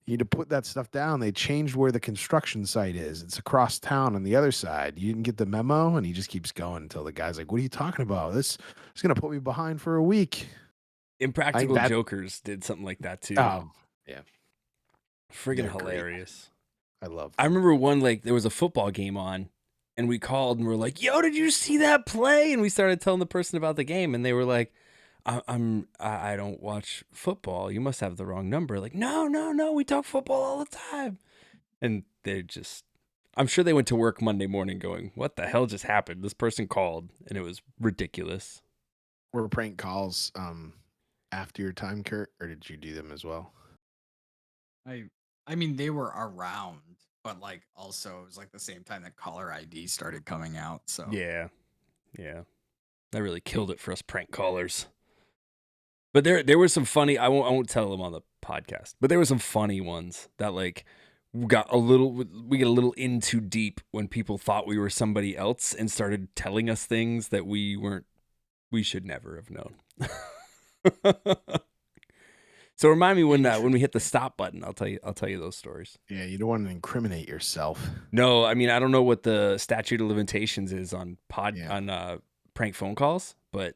You need to put that stuff down. They changed where the construction site is. It's across town on the other side. You didn't get the memo? And he just keeps going until the guy's like, what are you talking about? This is going to put me behind for a week. Impractical Jokers did something like that too. Oh, yeah. Friggin' hilarious. Great. I love them. I remember one, like there was a football game on and we called and we're like, yo, did you see that play? And we started telling the person about the game and they were like, I don't watch football. You must have the wrong number. Like, no, we talk football all the time. And they just, I'm sure they went to work Monday morning going, what the hell just happened? This person called and it was ridiculous. Were prank calls after your time, Kurt, or did you do them as well? I mean, they were around, but like also it was like the same time that caller ID started coming out. So yeah, that really killed it for us prank callers. But there were some funny. I won't tell them on the podcast, but there were some funny ones that like we get a little in too deep when people thought we were somebody else and started telling us things that we weren't. We should never have known. So remind me when we hit the stop button. I'll tell you those stories. Yeah, you don't want to incriminate yourself. No, I mean I don't know what the statute of limitations is on prank phone calls, but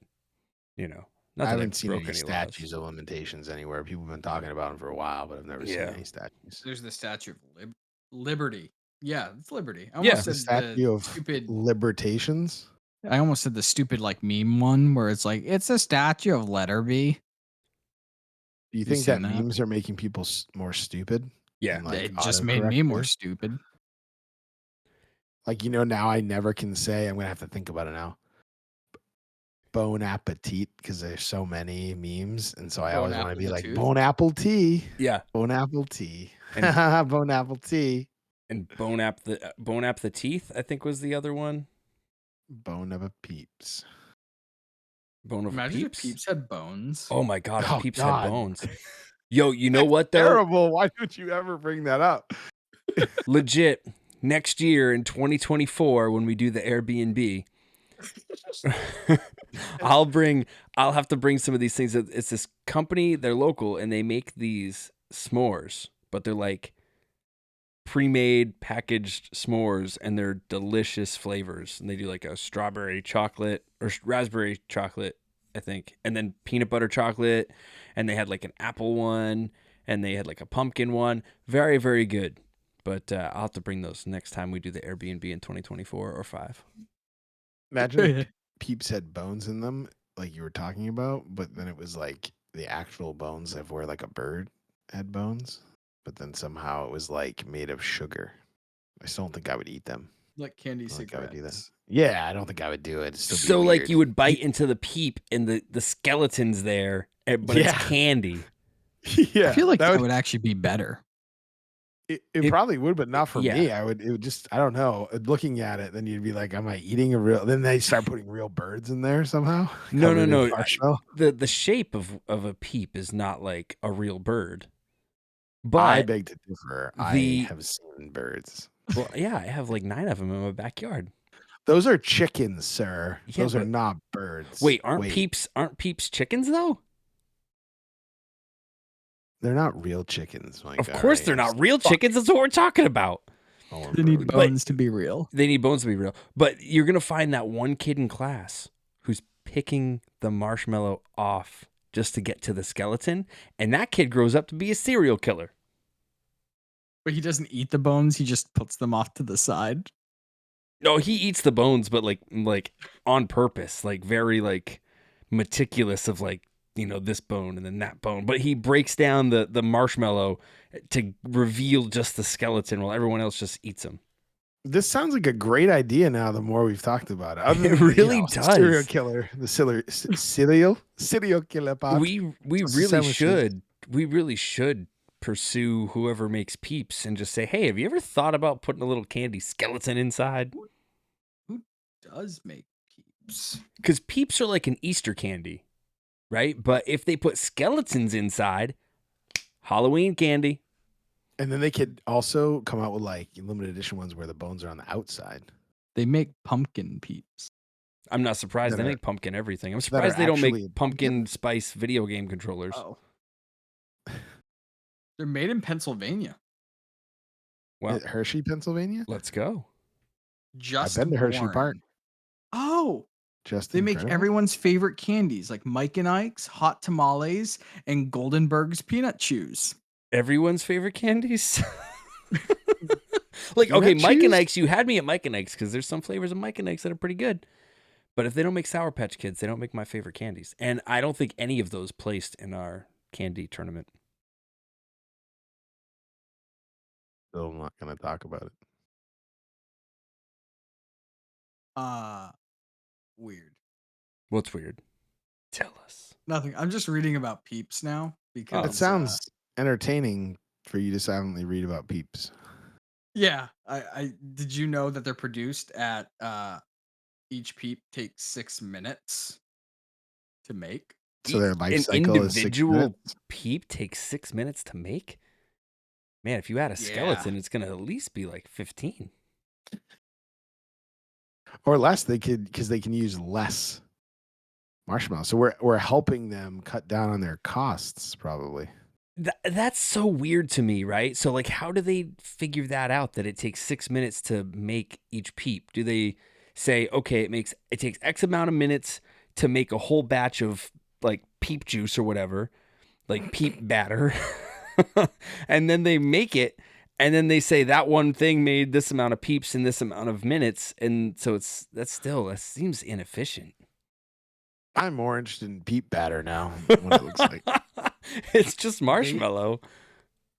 you know, I haven't seen any statutes of limitations anywhere. People have been talking about them for a while, but I've never seen any statutes. There's the statute of liberty. Yeah, it's liberty. I almost said the statute of stupid libertations. I almost said the stupid like meme one where it's like it's a statue of letter B. Do you think that memes are making people more stupid? Yeah, like, it just made me more stupid. Like, now I never can say, I'm going to have to think about it now. Bon appetit, because there's so many memes. And so I always want to be like, bon apple tea. Yeah. Bon apple tea. Bon apple tea. And bone app the teeth, I think was the other one. Bone of a peeps. Bone of Imagine peeps? if peeps had bones. Oh my god, if peeps had bones. Yo, you know what though? Terrible. Why don't you ever bring that up? Legit. Next year in 2024, when we do the Airbnb, I'll have to bring some of these things. It's this company, they're local, and they make these s'mores, but they're like pre-made packaged s'mores and they're delicious flavors, and they do like a strawberry chocolate or raspberry chocolate, I think, and then peanut butter chocolate, and they had like an apple one and they had like a pumpkin one. Very, very good. But I'll have to bring those next time we do the Airbnb in 2024 or 5. Imagine if peeps had bones in them like you were talking about, but then it was like the actual bones of where like a bird had bones. But then somehow it was like made of sugar. I still don't think I would eat them. Like candy cigarettes. I would do that. Yeah, I don't think I would do it. So like you would bite into the peep and the skeleton's there, but it's candy. Yeah, I feel like that would actually be better. It probably would, but not for me. It would just, I don't know. Looking at it, then you'd be like, am I eating a real? Then they start putting real birds in there somehow. No. The shape of a peep is not like a real bird. But I beg to differ. I have seen birds. Well, yeah, I have like 9 of them in my backyard. Those are chickens, sir. Yeah, those are not birds. Wait, aren't peeps chickens though? They're not real chickens, Mike. Of course, they're not real chickens. That's what we're talking about. They need bones to be real. They need bones to be real. But you're gonna find that one kid in class who's picking the marshmallow off just to get to the skeleton, and that kid grows up to be a serial killer. But he doesn't eat the bones. He just puts them off to the side. No, he eats the bones, but like on purpose, like very like meticulous of like, you know, this bone and then that bone. But he breaks down the marshmallow to reveal just the skeleton while everyone else just eats them. This sounds like a great idea now, the more we've talked about it. It really does. Serial killer. The serial killer pod. We really should pursue whoever makes Peeps and just say, hey, have you ever thought about putting a little candy skeleton inside? Who does make Peeps? Because Peeps are like an Easter candy, right? But if they put skeletons inside, Halloween candy. And then they could also come out with like limited edition ones where the bones are on the outside. They make pumpkin Peeps. I'm not surprised. They make pumpkin everything. I'm surprised they don't make pumpkin spice video game controllers. Oh. They're made in Pennsylvania. Well, Hershey, Pennsylvania? Let's go. Just I've been to Hershey Park. Oh. Just They incredible. make everyone's favorite candies like Mike and Ike's, Hot Tamales, and Goldenberg's peanut chews. Everyone's favorite candies? Like, Peanut okay, Mike and chews? Ike's, you had me at Mike and Ike's because there's some flavors of Mike and Ike's that are pretty good. But if they don't make Sour Patch Kids, they don't make my favorite candies. And I don't think any of those placed in our candy tournament. Still not going to talk about it. Weird. What's weird? Tell us. Nothing. I'm just reading about Peeps now because It sounds entertaining for you to silently read about Peeps. yeah. I did you know that they're produced at each Peep takes 6 minutes to make? So their life An cycle is 6 individual minutes. Peep takes 6 minutes to make? Man, if you add a skeleton, it's going to at least be like 15. Or less, because they can use less marshmallow. So we're helping them cut down on their costs, probably. That's so weird to me, right? So, like, how do they figure that out, that it takes 6 minutes to make each Peep? Do they say, okay, it takes X amount of minutes to make a whole batch of, like, Peep juice or whatever, like Peep batter, and then they make it, and then they say that one thing made this amount of Peeps in this amount of minutes, and so that seems inefficient. I'm more interested in Peep batter now. What it looks like. It's just marshmallow.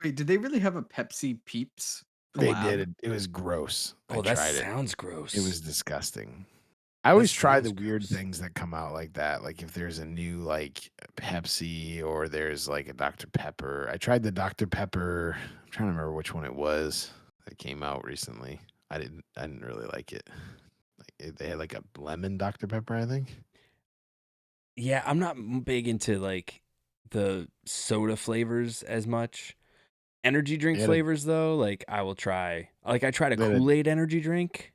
Wait, did they really have a Pepsi Peeps? They collab? did. It was gross. Oh, I that tried it. sounds gross. It was disgusting. I always try the sounds weird gross. things that come out like that. Like if there's a new like Pepsi or there's like a Dr. Pepper. I tried the Dr. Pepper. I'm trying to remember which one it was that came out recently. I didn't really like it. Like they had like a lemon Dr. Pepper, I think. Yeah, I'm not big into like the soda flavors as much. Energy drink Yeah, flavors though, like I will try. Like I tried a They had a- Kool-Aid energy drink.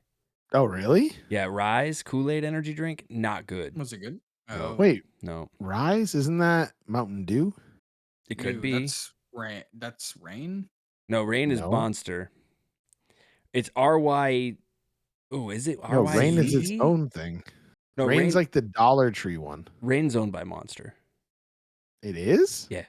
Oh, really? Yeah, Rise Kool-Aid energy drink, not good. Was it good? No. Wait, No, Rise? Isn't that Mountain Dew? it could Ew, be. That's rain. That's rain. No, Rain is No. Monster. It's RY. Oh, is it No, RY? Rain is its own thing. No, Rain's like the Dollar Tree one. Rain's owned by Monster. It is? Yeah,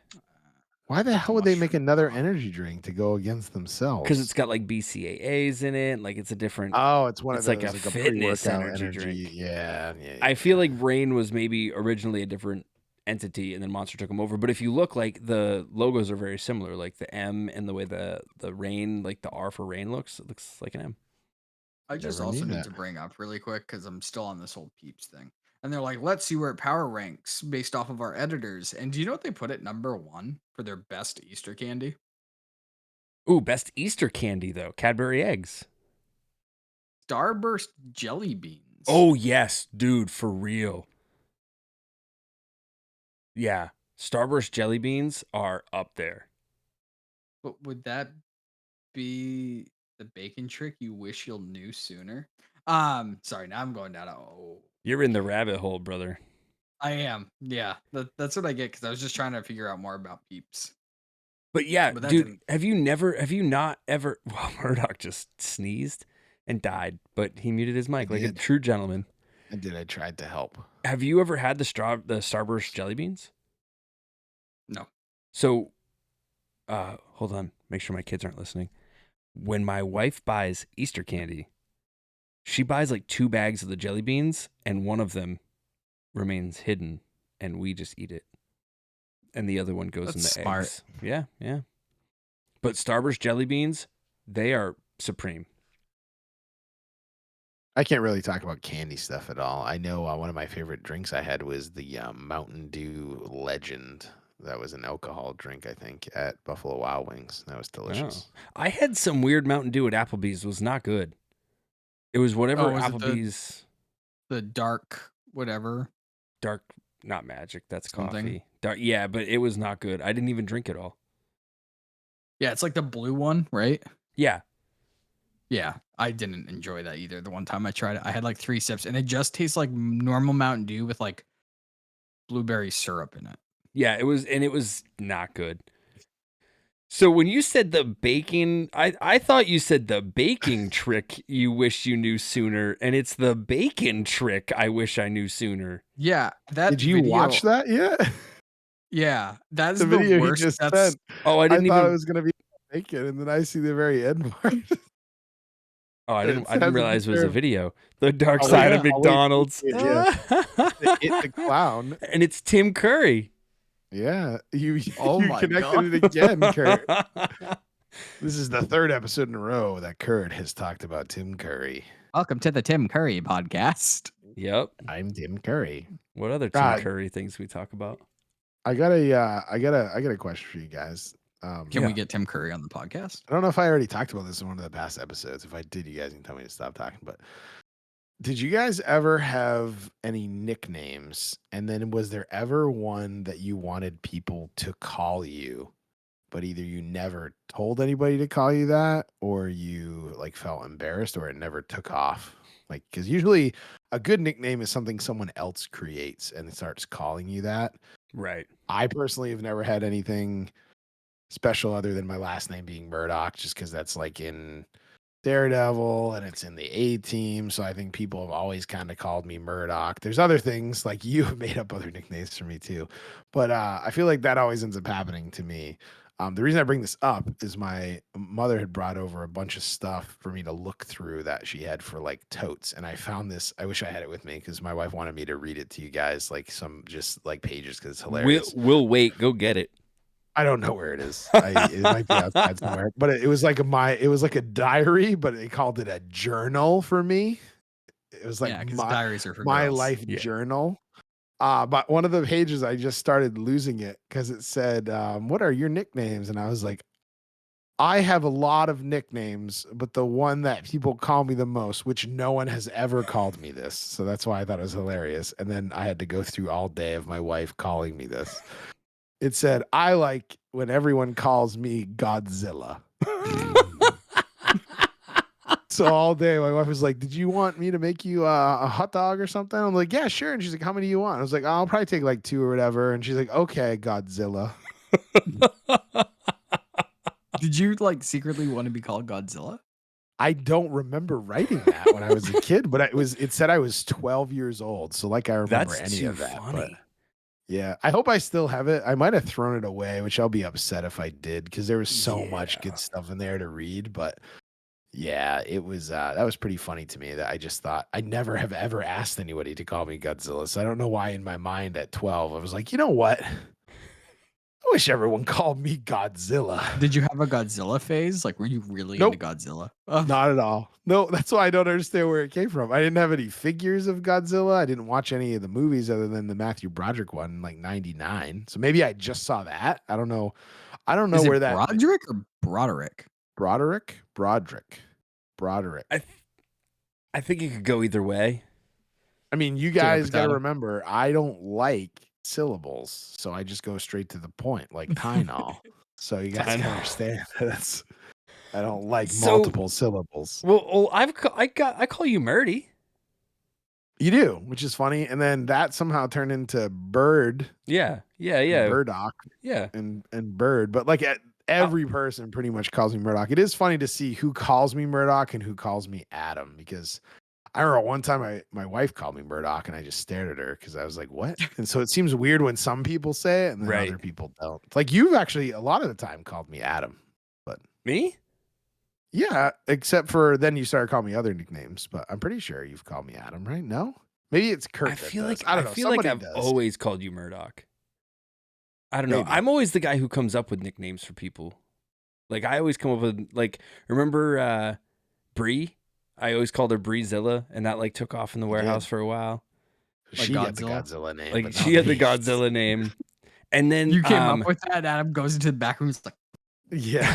Why the hell would they make Mushroom another Rock. energy drink to go against themselves? because it's got like BCAAs in it. Like it's a different. Oh, it's one It's of like those, a like a fitness pre-workout energy drink. Yeah. I feel like Rain was maybe originally a different entity, and then Monster took them over. But if you look, like the logos are very similar, like the M and the way the Rain, like the R for Rain looks, it looks like an M. I just Never also knew need that. to bring up really quick because I'm still on this whole Peeps thing. And they're like, let's see where it power ranks based off of our editors. And do you know what they put at number 1 for their best Easter candy? Ooh, best Easter candy though, Cadbury eggs. Starburst jelly beans. Oh yes, dude, for real. Yeah, Starburst jelly beans are up there. But would that be the bacon trick you wish you knew sooner? Sorry, now I'm going down. You're in the rabbit hole, brother. I am. Yeah, that's what I get because I was just trying to figure out more about Peeps. But yeah, But that dude, didn't- have you not ever? Well, Murdock just sneezed and died, but he muted his mic like a did. true gentleman. I tried to help. Have you ever had the Starburst jelly beans? No. So, hold on, make sure my kids aren't listening. When my wife buys Easter candy, she buys like 2 bags of the jelly beans, and one of them remains hidden, and we just eat it. And the other one goes in the That's smart. eggs. Yeah, yeah. But Starburst jelly beans, they are supreme. I can't really talk about candy stuff at all. I know one of my favorite drinks I had was the Mountain Dew Legend. That was an alcohol drink, I think, at Buffalo Wild Wings. That was delicious. I had some weird Mountain Dew at Applebee's. It was not good. It was whatever was it Applebee's. The dark whatever. Dark, not magic. That's Something. coffee. Dark, yeah, but it was not good. I didn't even drink it all. Yeah, it's like the blue one, right? Yeah. Yeah, I didn't enjoy that either. The one time I tried it, I had like 3 sips, and it just tastes like normal Mountain Dew with like blueberry syrup in it. Yeah, it was not good. So when you said the baking, I thought you said the baking trick you wish you knew sooner, and it's the bacon trick I wish I knew sooner. Yeah, that Did you video, watch that yet? Yeah, that's The the video he worst. just That's sent. Oh, I I didn't thought even. it was gonna be bacon, and then I see the very end part. Oh, I it didn't says realize it was a there- video. The Dark I'll Side wait- of I'll wait- McDonald's. yeah. the clown. And it's Tim Curry. Yeah, you Oh you my connected it again, Kurt. This is the 3rd episode in a row that Kurt has talked about Tim Curry. welcome to the Tim Curry podcast. Yep. I'm Tim Curry. What other Tim God. Curry things we talk about? I got a question for you guys. Can Yeah. we get Tim Curry on the podcast? I don't know if I already talked about this in one of the past episodes. If I did, you guys can tell me to stop talking. But did you guys ever have any nicknames? And then was there ever one that you wanted people to call you, but either you never told anybody to call you that, or you like felt embarrassed, or it never took off? Like, because usually a good nickname is something someone else creates and it starts calling you that. Right. I personally have never had anything special other than my last name being Murdock, just because that's like in Daredevil and it's in the A-Team. So I think people have always kind of called me Murdock. There's other things like you have made up other nicknames for me too. But I feel like that always ends up happening to me. The reason I bring this up is my mother had brought over a bunch of stuff for me to look through that she had for like totes. And I found this. I wish I had it with me because my wife wanted me to read it to you guys, like some just like pages because it's hilarious. We'll wait. Go get it. I don't know where it is. It might be outside somewhere. But it was like a diary, but they called it a journal for me. It was like yeah, because my diaries are for my girls. life Yeah. journal. But one of the pages I just started losing it because it said, "What are your nicknames?" And I was like, I have a lot of nicknames, but the one that people call me the most, which no one has ever called me this. So that's why I thought it was hilarious. And then I had to go through all day of my wife calling me this. It said, I like when everyone calls me Godzilla. So all day, my wife was like, did you want me to make you a hot dog or something? I'm like, yeah, sure. And she's like, how many do you want? I was like, I'll probably take like 2 or whatever. And she's like, okay, Godzilla. Did you like secretly want to be called Godzilla? I don't remember writing that when I was a kid, but it said I was 12 years old. So like I remember That's any too of that. funny. But yeah, I hope I still have it. I might have thrown it away, which I'll be upset if I did because there was so much Yeah. good stuff in there to read. But yeah, it was that was pretty funny to me that I just thought I never have ever asked anybody to call me Godzilla. So I don't know why in my mind at 12 I was like, you know what? I wish everyone called me Godzilla. Did you have a Godzilla phase? Like, were you really Nope. into Godzilla? Oh, Not at all. No, that's why I don't understand where it came from. I didn't have any figures of Godzilla. I didn't watch any of the movies other than the Matthew Broderick one in like 99. So maybe I just saw that. I don't know. I don't know is where it that Broderick or Broderick? Broderick. I think it could go either way. I mean, you Potato, guys got to potato. remember, I don't like syllables, so I just go straight to the point, like Tylenol. So you guys can Tylenol. understand that's I don't like So- multiple syllables. Well, I call you Murdy. You do, which is funny. And then that somehow turned into Bird, Yeah. Burdock, Yeah. and Bird. But like every person pretty much calls me Murdock. It is funny to see who calls me Murdock and who calls me Adam, because I remember one time my wife called me Murdock and I just stared at her because I was like, what? And so it seems weird when some people say it and then Right. other people don't. Like you've actually a lot of the time called me Adam, but Me? yeah, except for then you started calling me other nicknames, but I'm pretty sure you've called me Adam, right? No? Maybe it's Kurt. I feel does. like I don't know. feel like Somebody I've does. always called you Murdock. I don't know. Maybe. I'm always the guy who comes up with nicknames for people. Like I always come up with like remember Bree? I always called her Breezilla, and that like took off in the warehouse for a while. She got the Godzilla name. Like but she not had the me. Godzilla name. And then You came up with that. Adam goes into the back room. He's like, Yeah.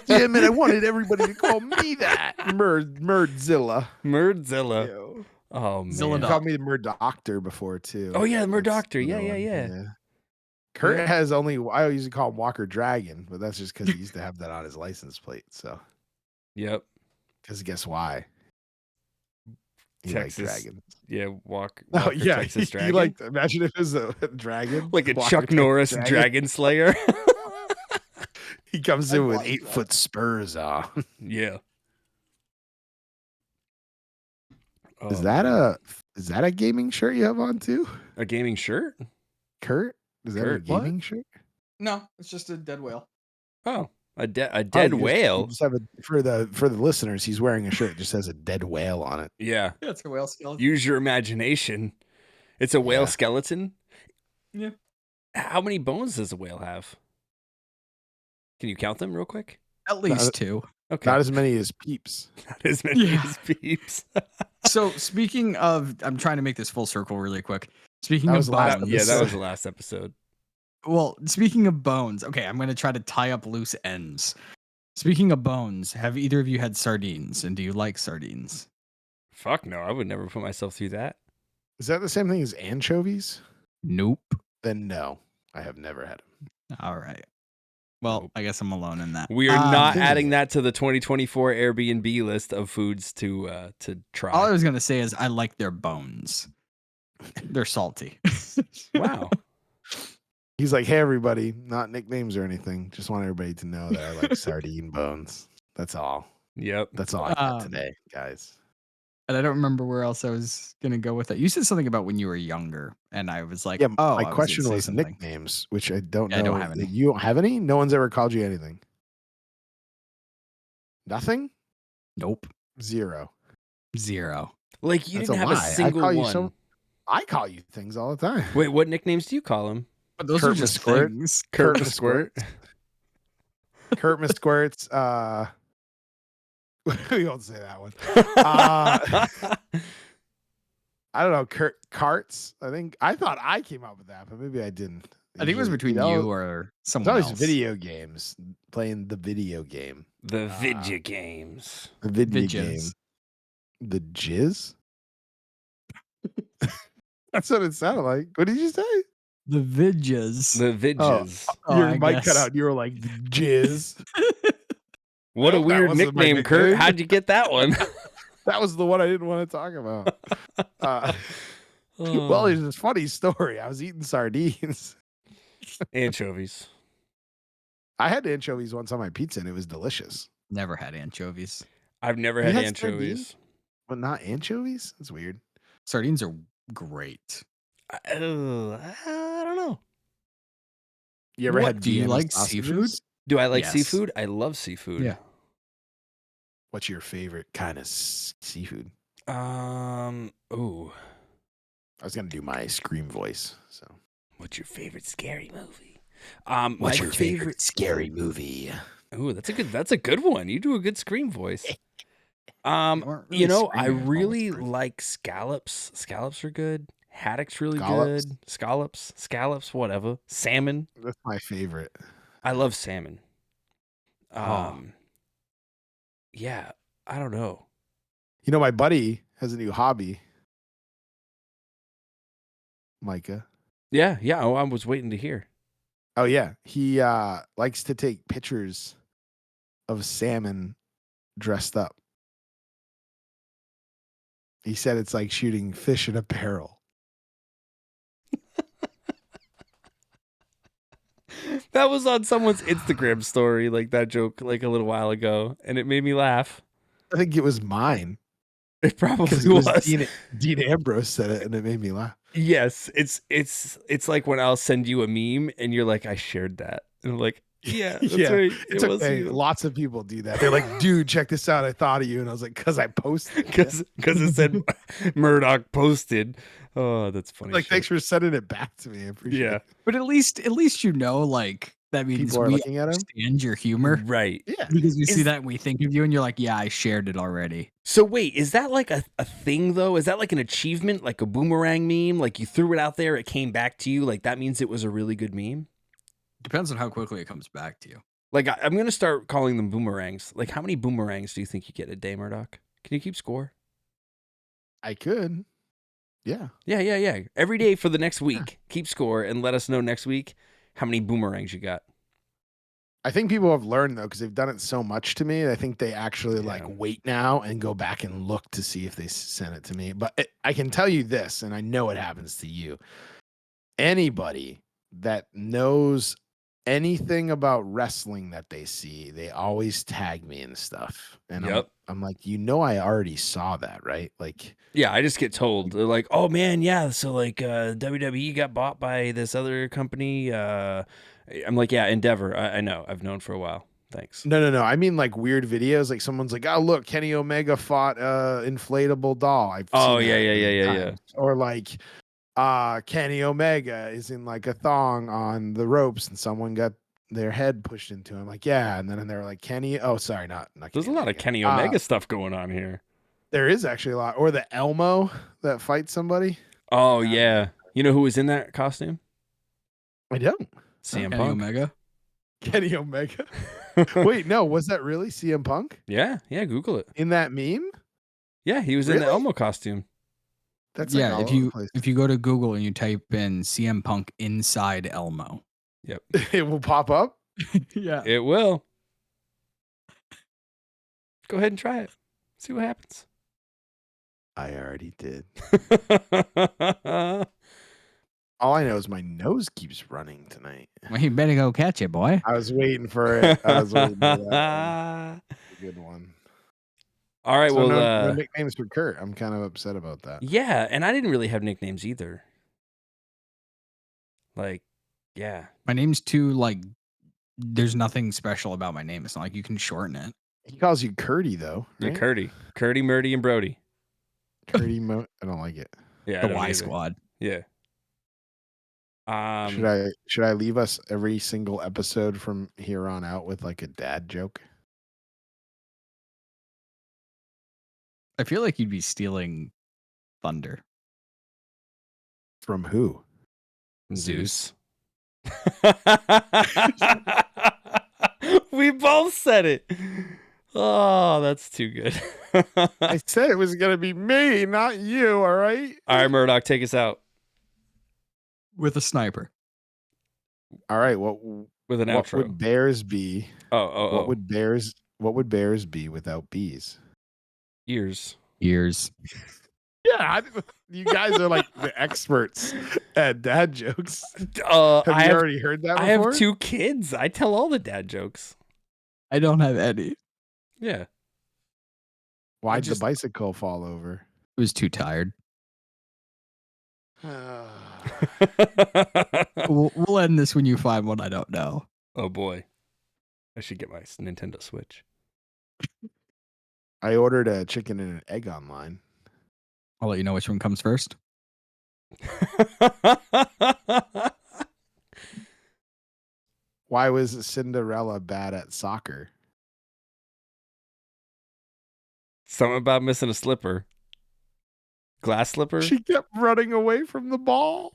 Yeah, man, I wanted everybody to call me that. Murdzilla. Murdzilla. Ew. Oh man. Zilla You Dog. called me the Murdoctor before too. Oh yeah, the That's Murdoctor. Yeah, another yeah, one. yeah. Kurt Yeah. has only, I usually call him Walker Dragon, but that's just because he used to have that on his license plate. So, Yep. because guess why? He liked Texas. dragons. Yeah, Oh Walker, yeah, Texas he Dragon. liked. Imagine if it was a dragon, like a Walker Chuck Texas Norris Dragon Slayer. He comes in with like 8-foot spurs on. Yeah. Is Oh, that man. a gaming shirt you have on too, a gaming shirt? Kurt? Is that a Kurt, what? gaming shirt? no, it's just a dead whale. Oh, a dead Oh, you whale. just have for the listeners. He's wearing a shirt that just has a dead whale on it. Yeah. Yeah, it's a whale skeleton. Use your imagination. It's a whale Yeah. skeleton. Yeah. How many bones does a whale have? Can you count them real quick? At least two. Okay. Not as many as Peeps. Not as many Yeah. as peeps. So speaking of, I'm trying to make this full circle really quick. Speaking That of was the last bones, Yeah, that was the last episode. well, speaking of bones, okay, I'm going to try to tie up loose ends. Speaking of bones, have either of you had sardines, and do you like sardines? Fuck no, I would never put myself through that. Is that the same thing as anchovies? Nope. Then no, I have never had them. All right. Well, Nope. I guess I'm alone in that. We are not thing adding is- that to the 2024 Airbnb list of foods to try. All I was going to say is I like their bones. They're salty. Wow. He's like, hey everybody, not nicknames or anything. Just want everybody to know that I like sardine bones. That's all. Yep. That's all I got Um, today, guys. And I don't remember where else I was going to go with that. You said something about when you were younger, and I was like, Yeah, oh, my I question gonna say was something. nicknames, which I don't know. Yeah, I don't have any. You don't have any? No one's ever called you anything. Nothing? Nope. 0. 0. Like you That's didn't a have a lie. I single call you one. so- I call you things all the time. Wait, what nicknames do you call him? But those Kurt are just McSquirt. things. Kurt Squirt. Kurt Squirts. We won't say that one. I don't know. Kurt Carts. I thought I came up with that, but maybe I didn't. I think it was Usually, between you or It's someone always else. video games. Playing the video game. The video games. The video Vidges. game. The jizz? That's what it sounded like. What did you say? The vidges. The vidges. Oh, Your I mic cut guess. out. You were like, jizz. What a Well, that weird wasn't my nickname, Kurt. nickname. How'd you get that one? That was the one I didn't want to talk about. Well, Oh. there's this funny story. I was eating sardines. Anchovies. I had anchovies once on my pizza, and it was delicious. Never had anchovies. I've never You had had anchovies. sardines? But not anchovies? That's weird. Sardines are great. I don't know. You ever What, had do you Vienna like sausages? seafood? Do I like Yes. seafood? I love seafood. Yeah. What's your favorite kind of seafood? Ooh. I was gonna do my scream voice. So, What's your favorite scary movie? what's my your favorite scary movie? Ooh, that's a good one. You do a good scream voice. weren't really You know, I screaming at all really this time. like scallops. Scallops are good. Haddock's really Scallops? good. Scallops, whatever. Salmon. That's my favorite. I love salmon. Oh. Yeah, I don't know. You know, my buddy has a new hobby. Micah. Yeah. Oh, I was waiting to hear. Oh yeah, he likes to take pictures of salmon dressed up. He said it's like shooting fish in a barrel. That was on someone's Instagram story, like that joke, like a little while ago, and it made me laugh. I think it was mine It probably because it was. was Dean Ambrose said it, and it made me laugh. Yes, it's like when I'll send you a meme and you're like, I shared that, and I'm like, yeah, that's right. It's It was okay. you. Lots of people do that. They're like, dude, check this out. I thought of you, and I was like, because I posted. Because it said Murdock posted. Oh, that's funny. Like, shit. thanks for sending it back to me. I appreciate Yeah, it. But at least you know, like that means People are we looking at him. understand your humor right. Yeah. because we see Is- that and we think of you, and you're like, yeah, I shared it already. So wait, is that like a thing though? Is that like an achievement, like a boomerang meme? Like you threw it out there, it came back to you. Like that means it was a really good meme. Depends on how quickly it comes back to you. Like I'm gonna start calling them boomerangs. Like how many boomerangs do you think you get a day, Murdock? Can you keep score? I could. Yeah. Yeah. Every day for the next week, keep score and let us know next week how many boomerangs you got. I think people have learned though, because they've done it so much to me. I think they actually like wait now and go back and look to see if they sent it to me. But I can tell you this, and I know it happens to you. Anybody that knows anything about wrestling that they see, they always tag me and stuff. And I'm like, I already saw that, right? Like, yeah, I just get told. They're like, oh man, yeah. So like WWE got bought by this other company. I'm like, yeah, Endeavor. I know. I've known for a while. Thanks. No. I mean like weird videos. Like someone's like, oh look, Kenny Omega fought inflatable doll. I've Oh seen yeah. times. Or like Kenny Omega is in like a thong on the ropes and someone got their head pushed into him. Like, yeah. And then they're like, Kenny. Oh, sorry, not There's Kenny a lot of Kenny Omega stuff going on here. There is actually a lot. Or the Elmo that fights somebody. Oh yeah. You know who was in that costume? I don't. CM Kenny Punk. Omega. Kenny Omega. Wait, no, was that really CM Punk Yeah. Google it. in that meme? Yeah, he was in the Really? Elmo costume. That's like all if over the place. you go to Google and you type in CM Punk inside Elmo. Yep. It will pop up. Yeah. It will. Go ahead and try it. See what happens. I already did. All I know is my nose keeps running tonight. Well, you better go catch it, boy. I was waiting for it. I was waiting for that one. A good one. All right, So well, no nicknames for Kurt. I'm kind of upset about that. yeah, and I didn't really have nicknames either. Like, yeah. My name's too like. There's nothing special about my name. It's not like you can shorten it. He calls you Curdy though. Yeah, Right? Curdy, Murdy, and Brody. Curdy. I don't like it. Yeah, The I don't Y either. Squad. Yeah. Should I leave us every single episode from here on out with like a dad joke? I feel like you'd be stealing thunder. From who? Zeus. We both said it. Oh, that's too good. I said it was gonna be me, not you. All right. All right, Murdock, take us out With a sniper. All right. What with an what outro. would bears be? Oh. What would bears be without bees? Ears. Ears. Yeah, you guys are like the experts at dad jokes. I Have you already heard that before? I have 2 kids. I tell all the dad jokes. I don't have any. Yeah. Why'd just- the bicycle fall over? I was too tired. We'll end this when you find one I don't know. Oh boy. I should get my Nintendo Switch. I ordered a chicken and an egg online. I'll let you know which one comes first. Why was Cinderella bad at soccer? Something about missing a slipper. Glass slipper? She kept running away from the ball.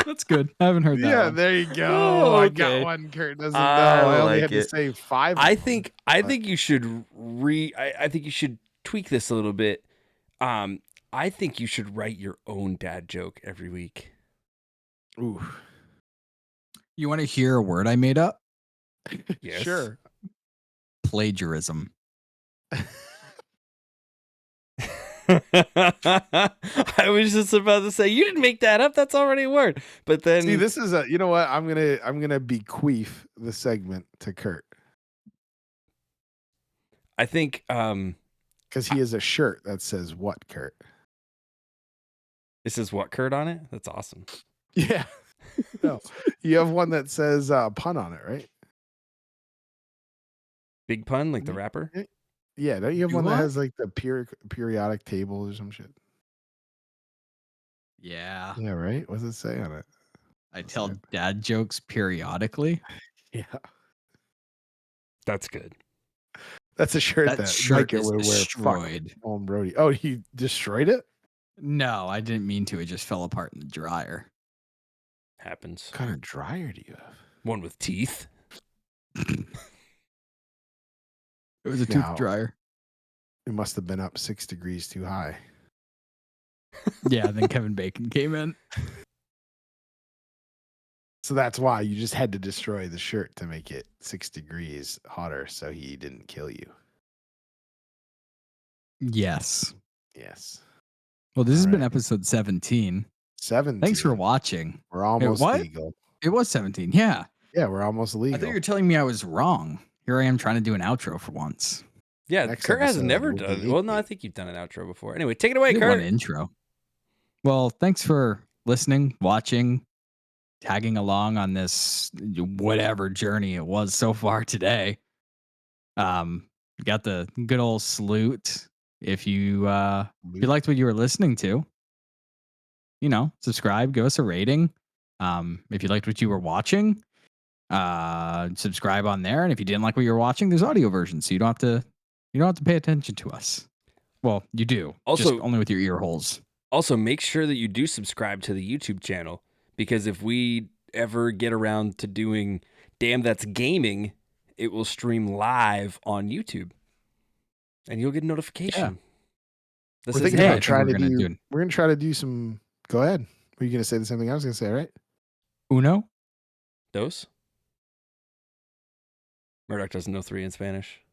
That's good. I haven't heard that. Yeah, one. there you go. Oh, I okay. got one. Kurt doesn't know. I I only like had to it. say 5. I think you should I think you should tweak this a little bit. I think you should write your own dad joke every week. Ooh, You want to hear a word I made up? Yes. sure. Plagiarism. I was just about to say you didn't make that up. That's already a word. But then See, this is you know what? I'm gonna bequeath the segment to Kurt I think because he has a shirt that says "What, Kurt?" it says what Kurt on it. That's awesome. Yeah. No, you have one that says "pun" on it, right? Big pun, like the rapper. Yeah, don't you have Do one that I? has like the periodic table or some shit? Yeah. Yeah, right. What's it say on it? I tell dad jokes periodically. Yeah, That's good. that's a shirt That that shirt Micah is would wear. Fuck destroyed. on Brody. Oh, he destroyed it. No, I didn't mean to. It just fell apart in the dryer. Happens. What kind of dryer do you have? One with teeth. It was a Now- tooth dryer. It must have been up 6 degrees too high. Yeah, then Kevin Bacon came in. So that's why you just had to destroy the shirt to make it 6 degrees hotter so he didn't kill you. Yes. Yes. Well, this has been Alright. episode 17. 17. Thanks for watching. We're almost what? legal. It was 17. Yeah. Yeah, we're almost I legal. thought you were telling me I was wrong. Here I am trying to do an outro for once. Yeah, Next Kurt has episode never will be done. Well, no, I 18. think you've done an outro before. Anyway, take it away, I did one Kurt. intro. Well, thanks for listening, watching, tagging along on this whatever journey it was so far today. Got the good old salute. If you liked what you were listening to, subscribe, give us a rating. If you liked what you were watching, subscribe on there. And if you didn't like what you were watching, there's audio versions, so you don't have to pay attention to us. Well, you do, Also- just only with your ear holes. Also, make sure that you do subscribe to the YouTube channel, because if we ever get around to doing Damn That's Gaming, it will stream live on YouTube, and you'll get a notification. This We're is thinking I about think trying we're to gonna do. do it. We're gonna try to do some. Go ahead. Were you gonna say the same thing I was gonna say? Right? Uno. Dos. Murdock doesn't know 3 in Spanish.